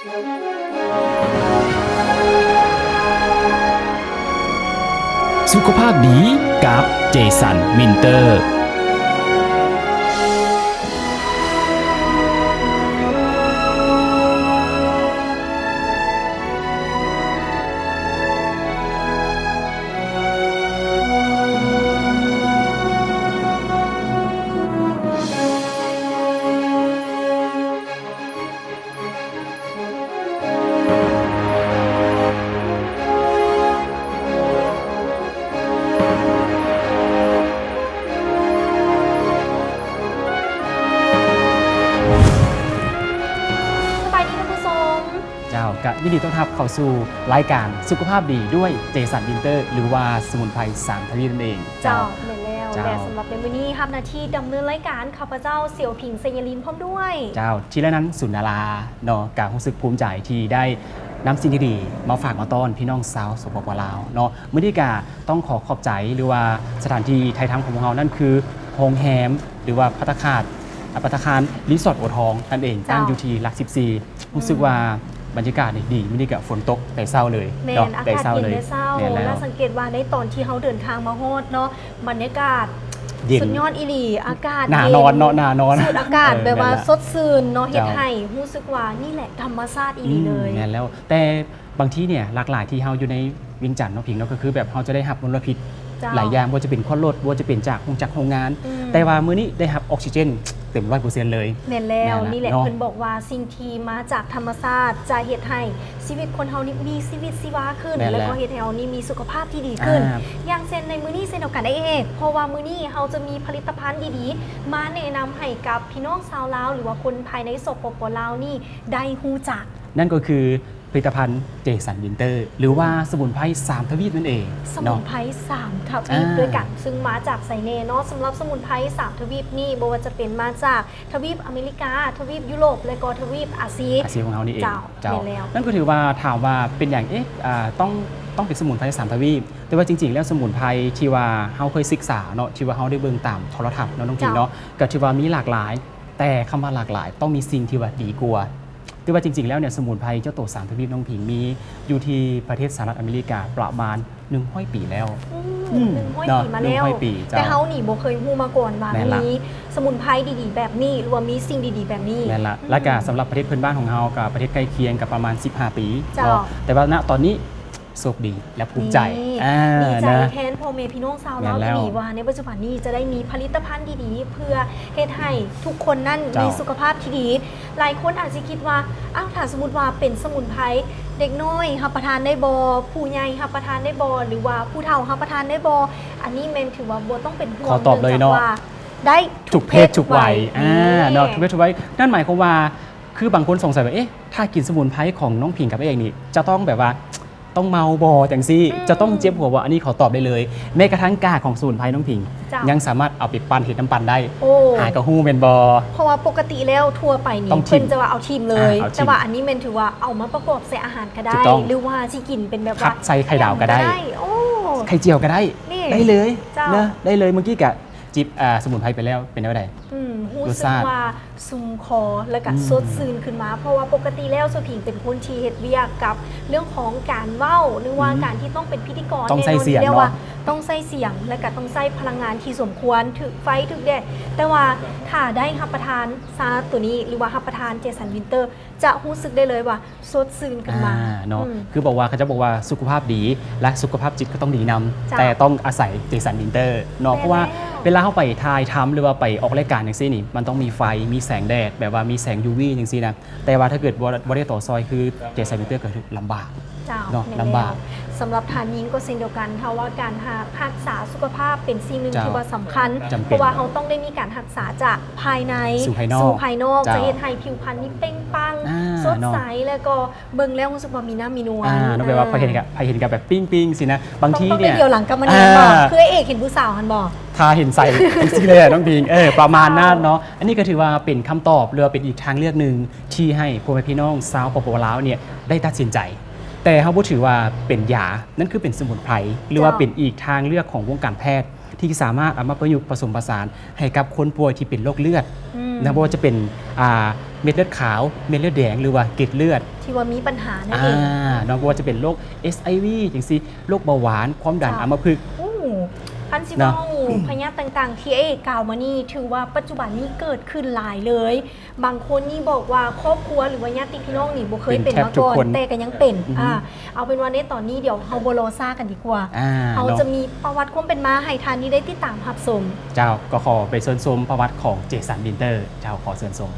สุขภาพดีกับเจสันมินเตอร์ยินดีต้อนรับเข้าสู่รายการสุขภาพดีด้วยเจสันวินเตอร์หรือว่าสมุนไพร3 ทวีปนั่นเองเจ้าเหมือนแล้วและสำหรับในวันนี้ครับหน้าที่ดำเนินรายการข้าพเจ้าเสี่ยวผิงเซยลินพร้อมด้วยเจ้าที่แล้วนั้นสุนาราเนาะการรู้สึกภูมิใจที่ได้นำสิ่งที่ดีมาฝากมาต้อนพี่น้องสาวสปป.ลาวเนาะมื้อนี้ก็ต้องขอขอบใจหรือว่าสถานที่ไทยทำของพวกเรานั่นคือโฮงแฮมหรือว่าภัตตาคารรีสอร์ทโอทองนั่นเองตั้งอยู่ที่หลัก14รู้สึกว่าบรรยากาศดีไม่ได้กับฝนตกแต่เศร้าเลยแมนอากาศเย็นได้เศร้าแล้วสังเกตว่าในตอนที่เขาเดินทางมาฮอดเนาะบรรยากาศสุดยอดอีหลีอากาศหนานอนเนาะหนานอนสูดอากาศแบบว่าสดชื่นเนาะเฮ็ดให้รู้สึกว่านี่แหละธรรมชาติอีหลีเลยแม่นแล้วแต่บางที่เนี่ยหลากหลายที่เฮาอยู่ในเวียงจันทน์เนาะพิงเนาะก็คือแบบเฮาจะได้รับมลพิษหลายอย่างว่าจะเป็นควันรถว่าจะเป็นจากโรงงานแต่ว่ามื้อนี้ได้รับออกซิเจนเต็ม 100% เลยแม่นแล้วนี่แหละเพิ่นบอกว่าสิ่งที่มาจากธรรมชาติจะเฮ็ดให้ชีวิตคนเฮานี่มีชีวิตชีวาขึ้นแล้วก็เฮ็ดให้เฮานี่มีสุขภาพที่ดีขึ้นอย่างเช่นในมื้อนี้เช่นเดียวกันได้เองเพราะว่ามื้อนี้เฮาจะมีผลิตภัณฑ์ดีๆมาแนะนำให้กับพี่น้องชาวลาวหรือว่าคนภายในสปป.ลาวนี่ได้รู้จักนั่นก็คือผลิตภัณฑ์เจสันวินเตอร์หรือว่าสมุนไพร3 ทวีปนั่นเองสมุนไพร3 ทวีปด้วยกันซึ่งมาจากไซเนเนาะสำหรับสมุนไพร3 ทวีปนี่บ่ว่าจะเป็นมาจากทวีปอเมริกาทวีปยุโรปและก็ทวีปอาเซียของเรานี่เองเจ้านั่นก็ถือว่าถามว่าเป็นอย่างต้องเป็นสมุนไพร3 ทวีปแต่ว่าจริงๆแล้วสมุนไพรที่ว่าเฮาเคยศึกษาเนาะที่ว่าเฮาได้เบิ่งตามโทรทัศน์เนาะน้องพิงเนาะก็ถือว่ามีหลากหลายแต่คำว่าหลากหลายต้องมีสิ่งที่ว่าดีกว่าแต่ว่าจริงๆแล้วเนี่ยสมุนไพรเจ้าโต3 ทวีปน้องผิงมีอยู่ที่ประเทศสหรัฐอเมริกาประมาณ100 ปีแล้ว100 ปีมาแล้วแต่เฮานี่บ่เคยฮู้มาก่อนว่ามีสมุนไพรดีๆแบบนี้หรือว่ามีสิ่งดีๆแบบนี้แม่นละและก็สำหรับประเทศเพื่อนบ้านของเฮากับประเทศใกล้เคียงกับประมาณ15 ปีแต่ว่าณตอนนี้โชคดีและภูมิใจดีใจแทนพ่อแม่พี่น้องชาวลาวที่ว่าในปัจจุบันนี้จะได้มีผลิตภัณฑ์ดีๆเพื่อเฮ็ดให้ทุกคนนั่นมีสุขภาพที่ดีหลายคนอาจจะคิดว่าอ้าวถ้าสมมุติว่าเป็นสมุนไพรเด็กน้อยรับประทานได้บ่ผู้ใหญ่รับประทานได้บ่หรือว่าผู้เฒ่ารับประทานได้บ่อันนี้แม่นถือว่าบ่ต้องเป็นห่วงขอตอบเลยเนาะได้ทุกเพศทุกวัยเนาะทุกเพศทุกวัยนั่นหมายความว่าคือบางคนสงสัยว่าเอ๊ะถ้ากินสมุนไพรของน้องผิงกับเองนี่จะต้องแบบว่าต้องเมาบอจังซี่จะต้องเจ็บหัวว่าอันนี้ขอตอบได้เลยแม้กระทั่งกากของสมุนไพรน้องผิงยังสามารถเอาไปปั้นเห็ดน้ำปั่นได้หายกระหู้เป็นบอเพราะว่าปกติแล้วทั่วไปนี่เพิ่นจะว่าเอาทิมเลยแต่ว่าอันนี้มันถือว่าเอามาประกอบใส่อาหารก็ได้หรือว่าที่กินเป็นแบบว่าใส่ไข่ดาวก็ได้ไข่เจียวก็ได้ได้เลยนะได้เลยเมื่อกี้กะจิบสมุนไพรไปแล้วเป็นอะไรรู้สึกว่าซุ่มคอและก็สดชื่นขึ้นมาเพราะว่าปกติแล้วสผิงเป็นคนที่เฮ็ดเวียกกับเรื่องของการเว้าหรือว่าการที่ต้องเป็นพิธีกรต้องใส่เสียงเนาะต้องใส่เสียงและก็ต้องใส่พลังงานที่สมควรถึกไฟถึกแดดแต่ว่าถ้าได้รับประทานซาตัวนี้หรือว่ารับประทานเจสันวินเตอร์จะรู้สึกได้เลยว่าสดชื่นขึ้นมาเนาะคือบอกว่าเขาจะบอกว่าสุขภาพดีและสุขภาพจิตก็ต้องดีนำแต่ต้องอาศัยเจสันวินเตอร์เนาะเพราะว่าเวลาเข้าไปถ่ายทำหรือว่าไปออกรายการอย่างซี่นี่มันต้องมีไฟมีแสงแดดแบบว่ามีแสง UV อย่างซี่นะแต่ว่าถ้าเกิดบ่ได้ต่อซอยคือเจสันวินเตอร์ก็ลำบากเนาะลำบากสำหรับทานยิงก็เช่นเดียวกันค่ะว่าการรักษาสุขภาพเป็นสิ่งหนึ่งที่ว่าสำคัญเพราะว่าเขาต้องได้มีการรักษาจากภายในสู่ภายนอกจะเห็นให้ผิวพรรณนี่เปล่งปลั่งสดใสแล้วก็เบิ่งแล้วรู้สึกว่ามีน้ำมีนวลน้องแปลว่าพอเห็นกับแบบปิ้งสินะบางทีเนี่ยต้องไปเดียวหลังกับมันบอกคือเอกเห็นผู้สาวมันบอกทาเห็นใส่สิเลยน้องพิงประมาณนั้นเนาะอันนี้ก็ถือว่าเป็นคำตอบหรือเป็นอีกทางเลือกหนึ่งที่ให้พ่อแม่พี่น้องชาวปปลาวเนี่ยได้ตัดสินใจแต่เขาพูดถือว่าเป็นยานั่นคือเป็นสมุนไพรหรือว่าเป็นอีกทางเลือกของวงการแพทย์ที่ ที่สามารถเอามาประยุกต์ผสมผสานให้กับคนป่วยที่เป็นโรคเลือดนะบ่ว่าจะเป็นเม็ดเลือดขาวเม็ดเลือดแดงหรือว่าเกล็ดเลือดที่ว่ามีปัญหานั่นเองเนาะบ่ว่าจะเป็นโรค SIV จังซี่โรคเบาหวานความดันอัมพฤกษ์พันสิเว้าพยาธิต่างๆที่กล่าวมานี่ถือว่าปัจจุบันนี้เกิดขึ้นหลายเลยบางคนนี่บอกว่าครอบครัวหรือว่าญาติพี่น้องนี่บ่เคยเป็นมาก่อนแต่ก็ยังเป็นเอาเป็นว่าในตอนนี้เดี๋ยวเฮาบ่รอซ่ากันดีกว่าเฮาจะมีประวัติความเป็นมาให้ทานนี้ได้ติดตามรับชมเจ้าก็ขอไปเชิญชมประวัติของเจสันวินเตอร์เจ้าขอเชิญชม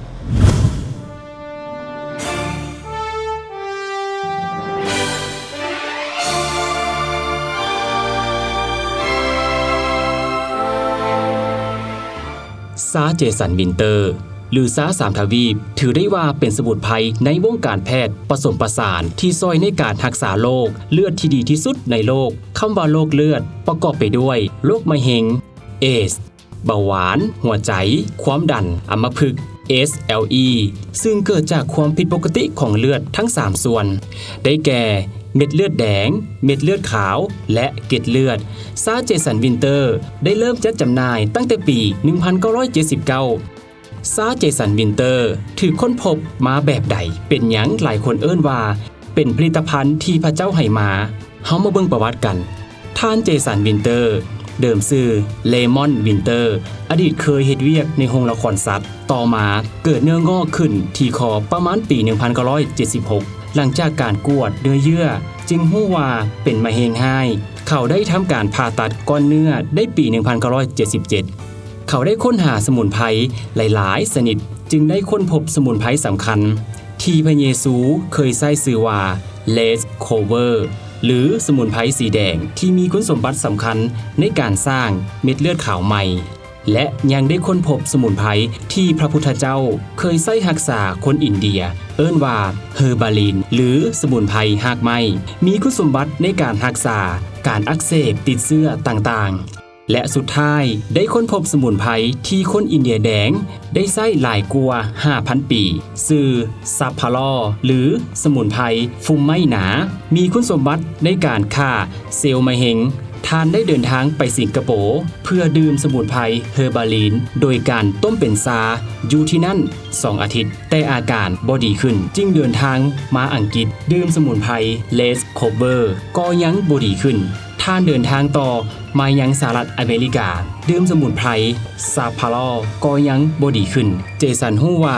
ซาเจสันวินเตอร์หรือซาสามทวีปถือได้ว่าเป็นสมุนไพรในวงการแพทย์ผสมผสานที่ซอยในการรักษาโรคเลือดที่ดีที่สุดในโลกคำว่าโรคเลือดประกอบไปด้วยโรคมะเร็งเอดส์เบาหวานหัวใจความดันอัมพฤกษ์ SLE ซึ่งเกิดจากความผิดปกติของเลือดทั้ง3ส่วนได้แก่เม็ดเลือดแดงเม็ดเลือดขาวและเกล็ดเลือดซาเจสันวินเตอร์ได้เริ่มจัดจำหน่ายตั้งแต่ปี 1979 ซาเจสันวินเตอร์ถือค้นพบมาแบบใดเป็นหยังหลายคนเอิ้นว่าเป็นผลิตภัณฑ์ที่พระเจ้าให้มาเฮามาเบิ่งประวัติกันท่านเจสันวินเตอร์เดิมชื่อเลมอนวินเตอร์อดีตเคยเฮ็ดเวียกในโรงละครสัตว์ต่อมาเกิดเนื้องอกขึ้นที่คอประมาณปี 1976 หลังจากการกวดเนื้อเยื่อจึงรู้ว่าเป็นมะเร็งไห้เขาได้ทำการผ่าตัดก้อนเนื้อได้ปี 1977 เขาได้ค้นหาสมุนไพรหลายๆชนิดจึงได้ค้นพบสมุนไพรสำคัญที่พระเยซูเคยใช้ชื่อว่าเลสโคเวอร์หรือสมุนไพรสีแดงที่มีคุณสมบัติสำคัญในการสร้างเม็ดเลือดขาวใหม่และยังได้ค้นพบสมุนไพรที่พระพุทธเจ้าเคยใช้รักษาคนอินเดียเอิ้นว่าเฮอร์บาลินหรือสมุนไพรหากไหม้มีคุณสมบัติในการรักษาการอักเสบติดเชื้อต่างๆและสุดท้ายได้ค้นพบสมุนไพรที่คนอินเดียแดงได้ใช้หลายกว่า 5,000 ปีชื่อซับพาลอหรือสมุนไพรฟุมไม้หนามีคุณสมบัติในการฆ่าเซลล์มะเร็งท่านได้เดินทางไปสิงคโปร์เพื่อดื่มสมุนไพรเฮอร์บาลินโดยการต้มเป็นซาอยู่ที่นั่น2 อาทิตย์แต่อาการบ่ดีขึ้นจึงเดินทางมาอังกฤษดื่มสมุนไพรเลสโคเวอร์ก็ยังบ่ดีขึ้นท่านเดินทางต่อมายังสหรัฐอเมริกาดื่มสมุนไพรซาพาลอก็ยังบ่ดีขึ้นเจสันฮู้ว่า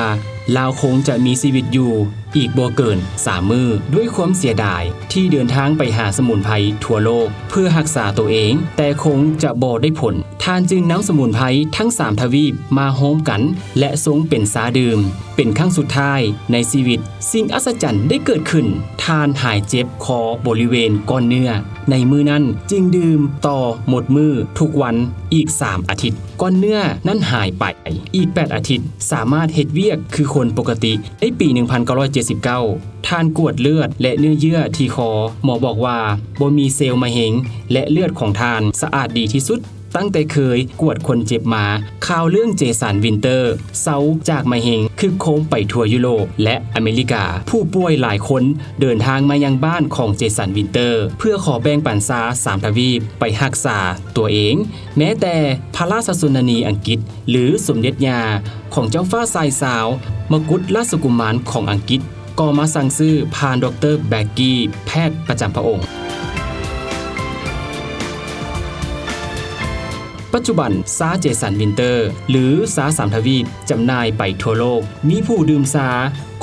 ลาวคงจะมีชีวิตอยู่อีกบ่เกิน3 มื้อด้วยความเสียดายที่เดินทางไปหาสมุนไพรทั่วโลกเพื่อรักษาตัวเองแต่คงจะบ่ได้ผลท่านจึงนำสมุนไพรทั้ง3 ทวีปมาโฮมกันและทรงเป็นสาดื่มเป็นครั้งสุดท้ายในชีวิตสิ่งอัศจรรย์ได้เกิดขึ้นท่านหายเจ็บคอบริเวณก้อนเนื้อในมื้อนั้นจึงดื่มต่อหมดมื้อทุกวันอีก3 อาทิตย์ก้อนเนื้อนั้นหายไปอีก8 อาทิตย์สามารถเฮ็ดเวียกคือคนปกติในปี 1979 ท่านกวดเลือดและเนื้อเยื่อที่คอหมอบอกว่าบ่มีเซลล์มะเร็งและเลือดของท่านสะอาดดีที่สุดตั้งแต่เคยกวดคนเจ็บมาข่าวเรื่องเจสันวินเตอร์เซาจากมะเร็งคือโค้งไปทั่วยุโรปและอเมริกาผู้ป่วยหลายคนเดินทางมายังบ้านของเจสันวินเตอร์เพื่อขอแบ่งปันซา3 ทวีปไปรักษาตัวเองแม้แต่พระราชสุนันีอังกฤษหรือสมเด็จย่าของเจ้าฟ้าทรายสาวมกุฎราชกุมารของอังกฤษก็มาสั่งซื้อผ่านดร.แบกกี้แพทย์ประจำพระองค์ปัจจุบันซาเจสันวินเตอร์หรือซา3 ทวีปจำหน่ายไปทั่วโลกมีผู้ดื่มซา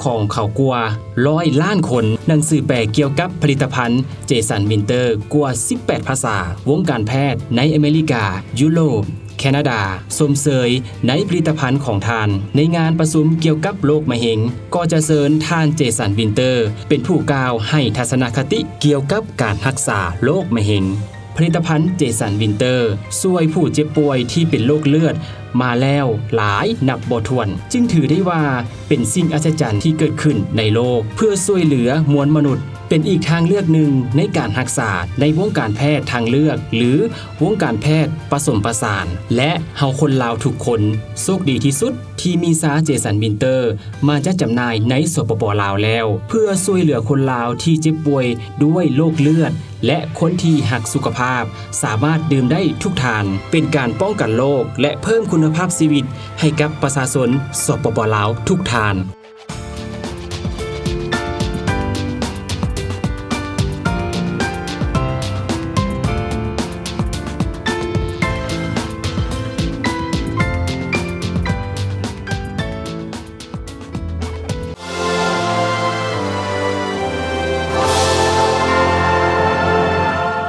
ของเขากว่า100 ล้านคนหนังสือแปลเกี่ยวกับผลิตภัณฑ์เจสันวินเตอร์กว่า18 ภาษาวงการแพทย์ในอเมริกายุโรปแคนาดาสมเสยในผลิตภัณฑ์ของทานในงานประชุมเกี่ยวกับโรคมะเร็งก็จะเชิญท่านเจสันวินเตอร์เป็นผู้กล่าวให้ทัศนคติเกี่ยวกับการรักษาโรคมะเร็งผลิตภัณฑ์เจสันวินเตอร์ช่วยผู้เจ็บป่วยที่เป็นโรคเลือดมาแล้วหลายนับบ่ถ้วนจึงถือได้ว่าเป็นสิ่งอัศจรรย์ที่เกิดขึ้นในโลกเพื่อช่วยเหลือมวลมนุษย์ เป็นอีกทางเลือกหนึ่งในการรักษาในวงการแพทย์ทางเลือกหรือวงการแพทย์ผสมผสานและเฮาคนลาวทุกคนโชคดีที่สุดที่มีซาเจสันวินเตอร์มาจัดจำหน่ายในสปป.ลาวแล้วเพื่อช่วยเหลือคนลาวที่เจ็บป่วยด้วยโรคเลือดและคนที่หักสุขภาพสามารถดื่มได้ทุกทานเป็นการป้องกันโรคและเพิ่มคุณภาพชีวิตให้กับประชาชนสปป.ลาวทุกทาน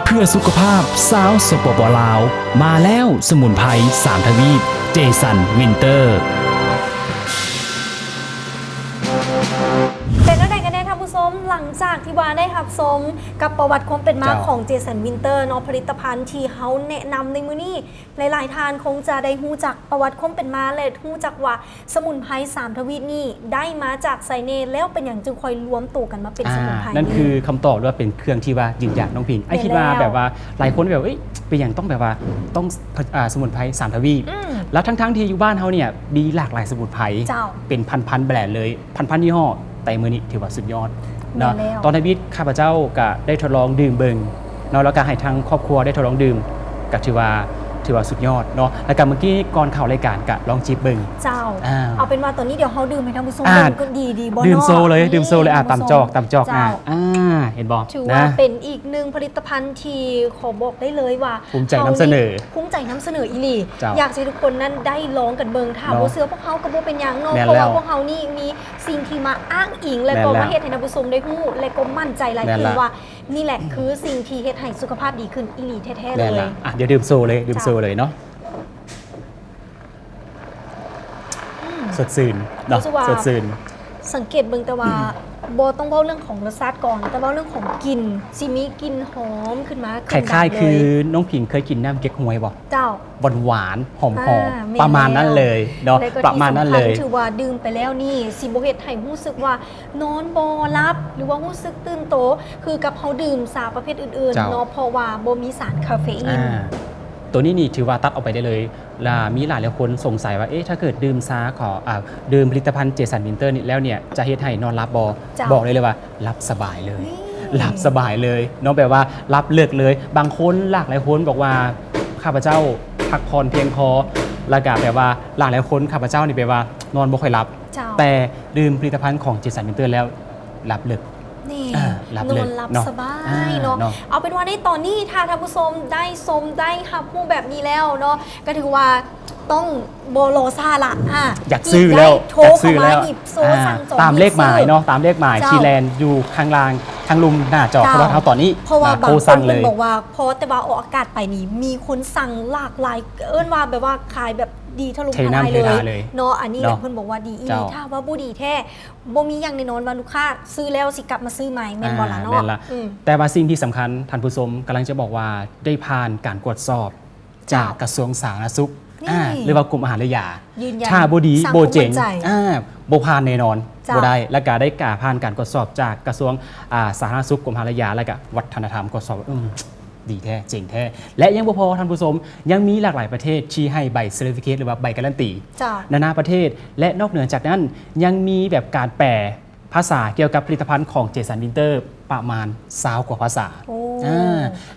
เพื่อสุขภาพสาวสปป.ลาวมาแล้วสมุนไพร3 ทวีปเจสันวินเตอร์ เป็นอะไรกันแน่ท่านผู้ชมหลังจากที่ว่าได้รับชมกับประวัติความเป็นมาของเจสันวินเตอร์เนาะผลิตภัณฑ์ที่เขาแนะนำในมื้อนี้หลายๆท่านคงจะได้ฮู้จักประวัติความเป็นมาและฮู้จักว่าสมุนไพร3 ทวีปนี้ได้มาจากไซเนแล้วเป็นอย่างจึงคอยรวมตัวกันมาเป็นสมุนไพร นั่นคือคำตอบว่าเป็นเครื่องที่ว่ายืนยันน้องพิงไอ้คิดว่าแบบว่าหลายคนแบบเอ้ยเป็นอย่างต้องแบบว่าต้องสมุนไพร3 ทวีปแล้วทั้งที่อยู่บ้านเขาเนี่ยมีหลากหลายสมุนไพรเป็นพันแบรนด์เลยพันยี่ห้อแต่มื้อนี้ถือว่าสุดยอดเนาะตอนนี้ข้าพเจ้าก็ได้ทดลองดื่มเบิงเนาะแล้วก็ให้ทั้งครอบครัวได้ทดลองดื่มก็ถือว่าสุดยอดเนาะแล้วก็เมื่อกี้ก่อนเข้ารายการก็ลองจิบเบิงเจ้าเอาเป็นว่าตอนนี้เดี๋ยวเขาดื่มให้ท่านผู้ชมก็ดีบ่ดื่มโซเลยตามจอกเห็นบ่ถือว่าเป็นอีกหนึ่งผลิตภัณฑ์ที่ขอบอกได้เลยว่าภูมิใจนำเสนออีหลีอยากให้ทุกคนนั้นได้ลองกันเบิงค่ะบ่เสือพวกเขาก็บ่เป็นหยังเนาะเพราะว่าพวกเขานี่มีสิ่งที่มาอ้างอิงและก็มาเฮ็ดให้ท่านผู้ชมได้ฮู้และก็มั่นใจหลายขึ้นว่านี่แหละคือสิ่งที่เฮ็ดให้สุขภาพดีขึ้นอีหลีแท้ๆเลยเดี๋ยวดื่มโซเลยเนาะสดชื่นเนาะสดชื่นสังเกตเบิ่งแต่ว่าโบต้องเว้าเรื่องของรสชาติก่อนแต่เว้าเรื่องของกลิ่นสิมีกลิ่นหอมขึ้นมาคล้ายๆคือน้องผิงเคยกินน้ำเก๊กฮวยบ่เจ้าหวานหอมประมาณนั้นเลยเนาะประมาณนั้นเลยถือว่าดื่มไปแล้วนี่สิบ่เฮ็ดให้รู้สึกว่านอนบ่หลับหรือว่ารู้สึกตื่นโตคือกับเฮาดื่มสารประเภทอื่นๆเนาะเพราะว่าบ่มีสารคาเฟอีนตัวนี้นี่ถือว่าตัดออกไปได้เลยมีหลายคนสงสัยว่าถ้าเกิดดื่มซาดื่มผลิตภัณฑ์เจสันวินเตอร์นี่แล้วเนี่ยจะเฮ็ดให้นอนหลับบอกเลยว่าหลับสบายเลยหลับสบายเลยเนาะแบบว่าหลับเลิกเลยบางคนหลายคนบอกว่าข้าพเจ้าพักผ่อนเพียงพอแล้วก็แบบว่าหลายคนข้าพเจ้านี่แบบว่านอนบ่ค่อยหลับแต่ดื่มผลิตภัณฑ์ของเจสันวินเตอร์แล้วหลับเลิกนี่นอนหลับสบายเนาะเอาเป็นว่าในตอนนี้ถ้าท่านผู้ชมได้ชมได้รับผู้แบบนี้แล้วเนาะก็ถือว่าต้องโบโลซาละอยากซื้อแล้วโทรเข้ามาหยิบโซ่สั่งจองตามเลขหมายเนาะตามเลขหมายชีแลนด์อยู่ข้างล่างทางลุมหน้าจอโทรทัศน์ตอนนี้เพราะว่าบางคนเป็นบอกว่าพอแต่ว่าออกอากาศไปนี่มีคนสั่งหลากหลายว่าแบบว่าขายแบบดีทะลุทลายเลยเนาะอันนี้เพิ่นบอกว่าดีอีถ้าว่าบ่ดีแท้บ่มีอย่างแน่นอนว่าลูกค้าซื้อแล้วสิกลับมาซื้อใหม่แม่นบ่ล่ะเนาะแต่ว่าสิ่งที่สำคัญท่านผู้ชมกำลังจะบอกว่าได้ผ่านการตรวจสอบจากกระทรวงสาธารณสุขหรือว่ากรมอาหารและยาถ้าบ่ดีบ่เจ๋งบ่ผ่านแน่นอนบ่ได้และก็ได้ผ่านการตรวจสอบจากกระทรวงสาธารณสุขกรมอาหารและยาและก็วัฒนธรรมตรวจสอบดีแท้เจ๋งแท้และยังบ่พอท่านผู้ชมยังมีหลากหลายประเทศที่ให้ใบเซอร์ติฟิเคตหรือว่าใบการันตีนานาประเทศและนอกเหนือจากนั้นยังมีแบบการแปลภาษาเกี่ยวกับผลิตภัณฑ์ของเจสันวินเตอร์ประมาณ20 กว่าภาษา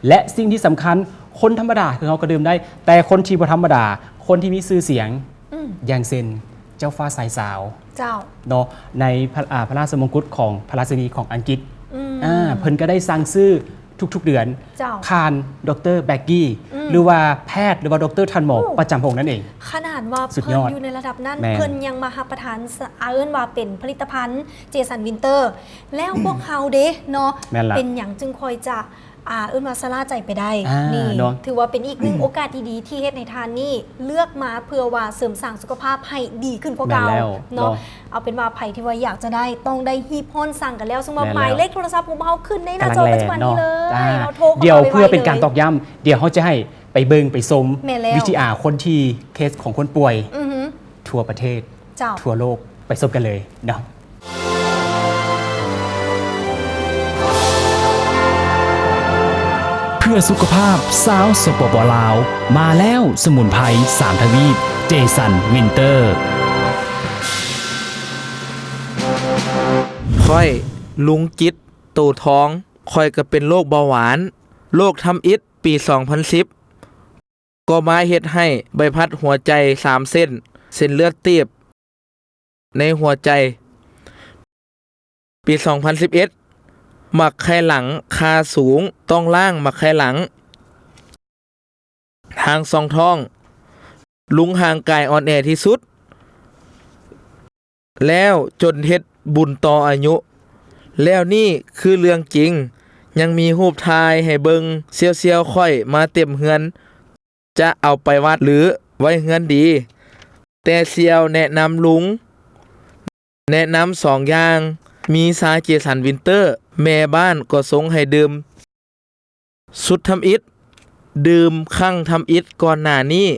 และสิ่งที่สำคัญคนธรรมดาคือเขาก็ดื่มได้แต่คนที่บ่ธรรมดาคนที่มีชื่อเสียงอย่างเช่นเจ้าฟ้าสายสาวเนาะในพระราชมงกุฎของพระราชินีของอังกฤษเพิ่นก็ได้สั่งซื้อทุกๆเดือนผ่านดร.แบ็กกี้หรือว่าแพทย์หรือว่าดร.ทันหมอประจำพงนั่นเองขนาดว่าเพิ่นอยู่ในระดับนั้นเพิ่นยังมารับประทานว่าเป็นผลิตภัณฑ์เจสันวินเตอร์แล้วพวกเขาเด้เนาะเป็นอย่างจึงคอยจะมาสลาใจไปได้นี่ถือว่าเป็นอีกหนึ่งโอกาสดีๆที่เฮ็ดในทานนี่เลือกมาเพื่อว่าเสริมสร้างสุขภาพให้ดีขึ้นกว่าเก่าเนาะเอาเป็นว่าไผที่ว่าอยากจะได้ต้องได้ฮีบฮ้อนสั่งกันแล้วซึ่งว่าหมายเลขโทรศัพท์ของเฮาขึ้นในหน้าจอปัจจุบันนี้เลยเราโทรเดี๋ยวเพื่อเป็นการตอกย้ำเดี๋ยวเขาจะให้ไปเบิ่งไปชมวิธีคนที่เคสของคนป่วยทั่วประเทศทั่วโลกไปชมกันเลยเนาะ พื่อสุขภาพสาวสปปลาวมาแล้วสมุนไพร3ทวีปเจสันวินเตอร์ ค่อยลุงจิตตูท้องค่อยก็เป็นโรคเบาหวานโรคทำอิฐปี 2010 ก็มาเฮ็ดให้ใบพัดหัวใจ3เส้นเลือดตีบในหัวใจปี 2011 หมักไข้หลังคาสูงต้องล่างหมักไข้หลังทางสองท้องลุงห่างกายอ่อนแอที่สุดแล้วจนเฮ็ดบุญต่ออายุแล้วนี่คือเรื่องจริงยังมีรูปถ่ายให้เบิงเซียวๆค่อยมาเต็มเฮือนจะเอาไปวัดหรือไว้เฮือนดีแต่เซียวแนะนำลุงแนะนำ2อย่างมีซาเจสันวินเตอร์แม่บ้านก็ส่งให้ดื่มสุดทำอิฐดื่มครั้งทำอิฐก่อนหน้านี้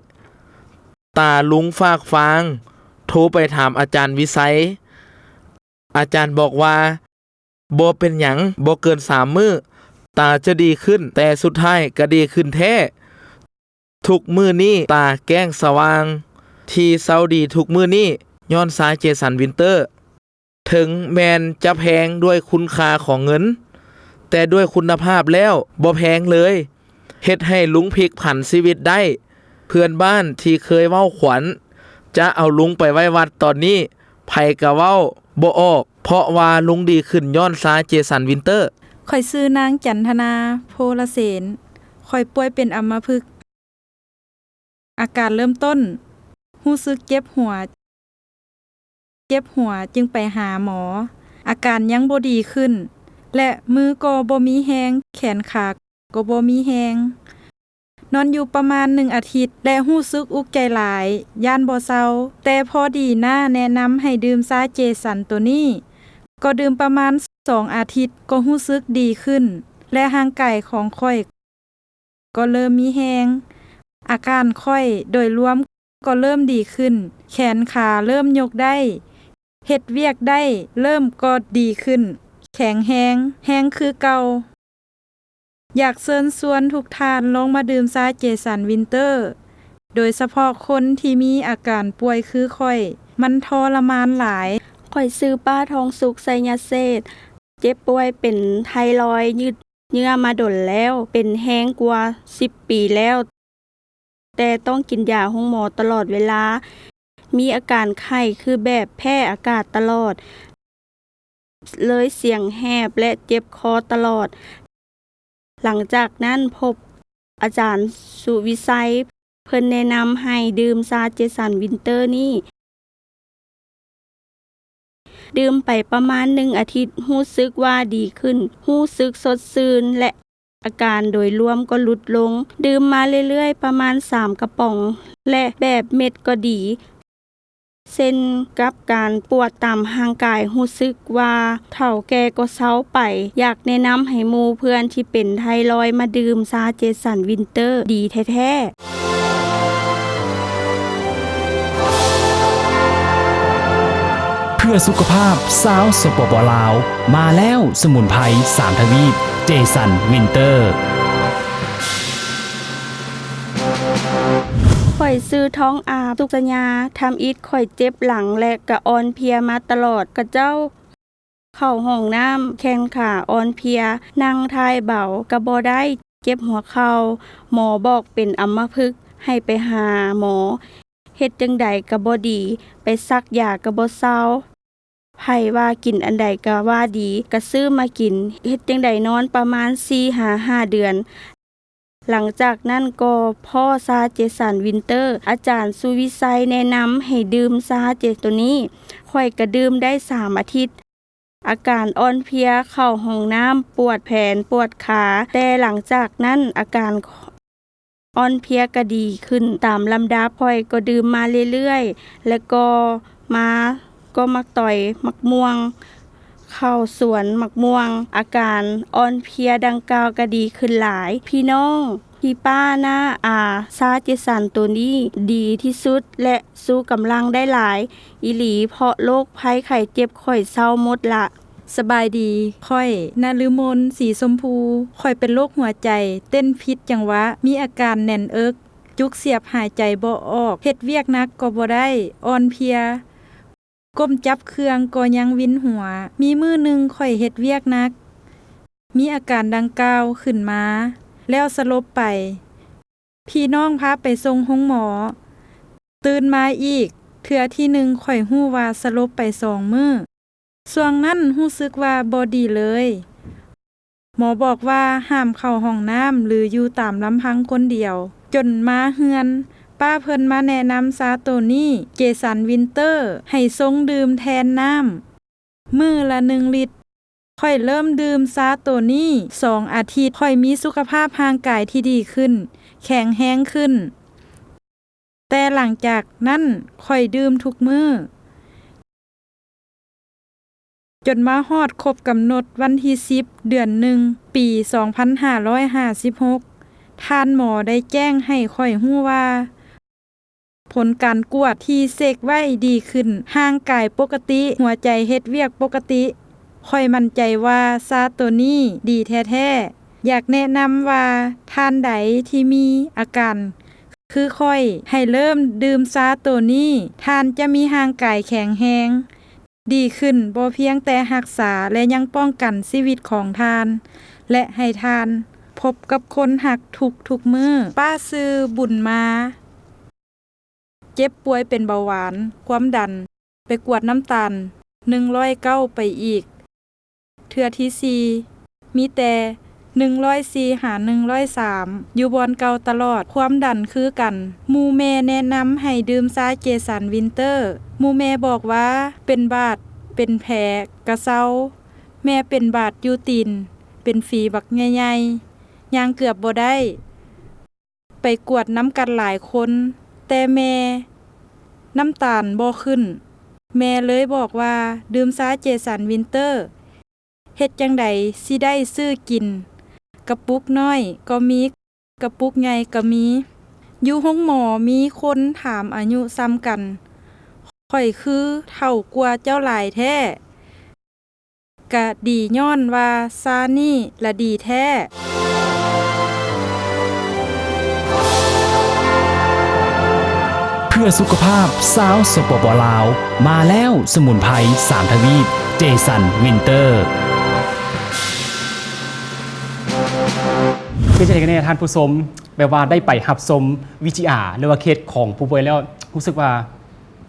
ตาลุงฝากฟางโทรไปถามอาจารย์วิสัยอาจารย์บอกว่าบ่เป็นหยังบ่เกิน3 มื้อตาจะดีขึ้นแต่สุดท้ายก็ดีขึ้นแท้ทุกมื้อนี้ตาแก้งสว่างที่เศร้าดีทุกมื้อนี้ย้อนสายเจสันวินเตอร์ถึงแมนจะแพงด้วยคุณค่าของเงินแต่ด้วยคุณภาพแล้วบ่แพงเลยเฮ็ดให้ลุงพลิกผันชีวิตได้เพื่อนบ้านที่เคยเว้าขวัญจะเอาลุงไปไว้วัดตอนนี้ไผก็เว้าบ่ออกเพราะว่าลุงดีขึ้นย้อนสายเจสันวินเตอร์ข่อยซื้อนางจันทนาโพลเสนข่อยป่วยเป็นอัมพฤกษ์อาการเริ่มต้นรู้สึกเจ็บหัวจึงไปหาหมออาการยังบ่ดีขึ้นและมือก็บ่มีแฮงแขนขาก็บ่มีแฮงนอนอยู่ประมาณ1 อาทิตย์และรู้สึกอุกใจหลายย่านบ่เซาแต่พอดีหน้าแนะนำให้ดื่มซาเจสันตัวนี้ก็ดื่มประมาณ2 อาทิตย์ก็รู้สึกดีขึ้นและร่างกายของค่อยก็เริ่มมีแฮงอาการค่อยโดยรวมก็เริ่มดีขึ้นแขนขาเริ่มยกได้เฮ็ดเวียกได้เริ่มก็ดีขึ้นแข็งแรงคือเก่าอยากเชิญชวนทุกท่านลองมาดื่มซาเจสันวินเตอร์โดยเฉพาะคนที่มีอาการป่วยคือค่อยมันทรมานหลายข่อยซื้อป้าทองสุกไซยาเซตเจ็บป่วยเป็นไทรอยด์ยืดเนื้อมาดนแล้วเป็นแห้งกว่า10 ปีแล้วแต่ต้องกินยาห้องหมอตลอดเวลามีอาการไข้คือแบบแพ้อากาศตลอดเลยเสียงแหบและเจ็บคอตลอดหลังจากนั้นพบอาจารย์สุวิสัยเพิ่นแนะนำให้ดื่มซาเจสันวินเตอร์นี่ดื่มไปประมาณ1 อาทิตย์รู้สึกว่าดีขึ้นรู้สึกสดชื่นและอาการโดยรวมก็ลดลงดื่มมาเรื่อยๆประมาณ3 กระป๋องและแบบเม็ดก็ดีเช่นกับการปวดตามร่างกายรู้สึกว่าเฒ่าแก่ก็เซาไปอยากแนะนำให้หมู่เพื่อนที่เป็นไทรอยด์มาดื่มซาเจสันวินเตอร์ดีแท้เพื่อสุขภาพสาวสปปลาวมาแล้วสมุนไพร3ทวีปเจสันวินเตอร์ข่อยซื้อท้องอาบสุกสัญญาทำอิฐข่อยเจ็บหลังและกะอ่อนเพลียมาตลอดกะเจ้าเข้าห้องน้ำแข้งขาอ่อนเพลียนั่งทายเบากะบ่ได้เจ็บหัวเข่าหมอบอกเป็นอัมพฤกษ์ให้ไปหาหมอเฮ็ดจังใดกะบ่ดีไปซักยากะบ่เซาไผว่ากินอันใดกะว่าดีกะซื้อมากินเฮ็ดจังใดนอนประมาณ 4-5 เดือนหลังจากนั้นก็พ่อซาเจสันวินเตอร์อาจารย์สุวิสัยแนะนำให้ดื่มซาเจตัวนี้ค่อยก็ดื่มได้3 อาทิตย์อาการอ่อนเพลียเข้าห้องน้ำปวดแขนปวดขาแต่หลังจากนั้นอาการอ่อนเพลียก็ดีขึ้นตามลำดับค่อยก็ดื่มมาเรื่อยๆแล้วก็มักต่อยมักม่วงเข้าสวนมักม่วงอาการอ่อนเพลียดังกล่าวก็ดีขึ้นหลายพี่น้องพี่ป้าน้าอาซาเจสันตัวนี้ดีที่สุดและสู้กำลังได้หลายอีหลีเพราะโรคภัยไข้เจ็บข่อยเศร้าหมดละ สบายดีค่อยนฤมลสีชมพูค่อยเป็นโรคหัวใจเต้นผิดจังหวะมีอาการแน่นเอิกจุกเสียบหายใจบ่ออกเฮ็ดเวียกหนักก็บ่ได้อ่อนเพลียก้มจับเครื่องก็ยังวินหัวมีมื้อหนึงค่อยเฮ็ดเวียกหนักมีอาการดังกล่าวขึ้นมาแล้วสลบไปพี่น้องพาไปส่งโรงหมอตื่นมาอีกเทื่อที่หนึ่งค่อยฮู้ว่าสลบไป2 มื้อช่วงนั้นรู้สึกว่าบ่ดีเลยหมอบอกว่าห้ามเข้าห้องน้ำหรืออยู่ตามลำพังคนเดียวจนมาเฮือนป้าเพิ่นมาแนะนำซาโตนี่เจสันวินเตอร์ให้ทรงดื่มแทนน้ำมื้อละ1 ลิตรค่อยเริ่มดื่มซาโตนี่2 อาทิตย์ค่อยมีสุขภาพร่างกายที่ดีขึ้นแข็งแรงขึ้นแต่หลังจากนั้นค่อยดื่มทุกมื้อจนมาฮอดครบกำหนดวันที่10 เดือน 1 ปี 2556ท่านหมอได้แจ้งให้ค่อยฮู้ว่าผลการกวดที่เสกไว้ดีขึ้นร่างกายปกติหัวใจเฮ็ดเวียกปกติค่อยมั่นใจว่าซาโตนี่ดีแท้ๆอยากแนะนำว่าท่านใดที่มีอาการคือค่อยให้เริ่มดื่มซาโตนี่ท่านจะมีร่างกายแข็งแรงดีขึ้นบ่เพียงแต่รักษาและยังป้องกันชีวิตของท่านและให้ท่านพบกับคนหักทุกมื้อป้าซื้อบุญมาเจ็บป่วยเป็นเบาหวานความดันไปกวดน้ำตาล109ไปอีกเทื่อที่4มีแต่104หา103อยู่บอนเก่าตลอดความดันคือกันหมู่แม่แนะนำให้ดื่มซาเจสันวินเตอร์หมู่แม่บอกว่าเป็นบาดเป็นแผลกระเซาแม่เป็นบาดอยู่ตีนเป็นฝีบักใหญ่ๆย่างเกือบบ่ได้ไปกวดน้ำกันหลายคนแต่แม่น้ำตาลบ่ขึ้นแม่เลยบอกว่าดื่มซาเจสันวินเตอร์เฮ็ดจังใดสิได้ซื้อกินกระปุกน้อยก็มีกระปุกใหญ่ก็มีอยู่ห้องหมอมีคนถามอายุซ้ำกันข่อยคือเฒ่ากว่าเจ้าหลายแท้กะดีย้อนว่าซานี่ละดีแท้เพื่อสุขภาพสาวสปปลาวมาแล้วสมุนไพร3 ทวีปเจสันวินเตอร์เป็นจังได๋กันแน่ท่านผู้ชมแบบว่าได้ไปรับชมวิทยาหรือว่าเคสของผู้ป่วยแล้วรู้สึกว่า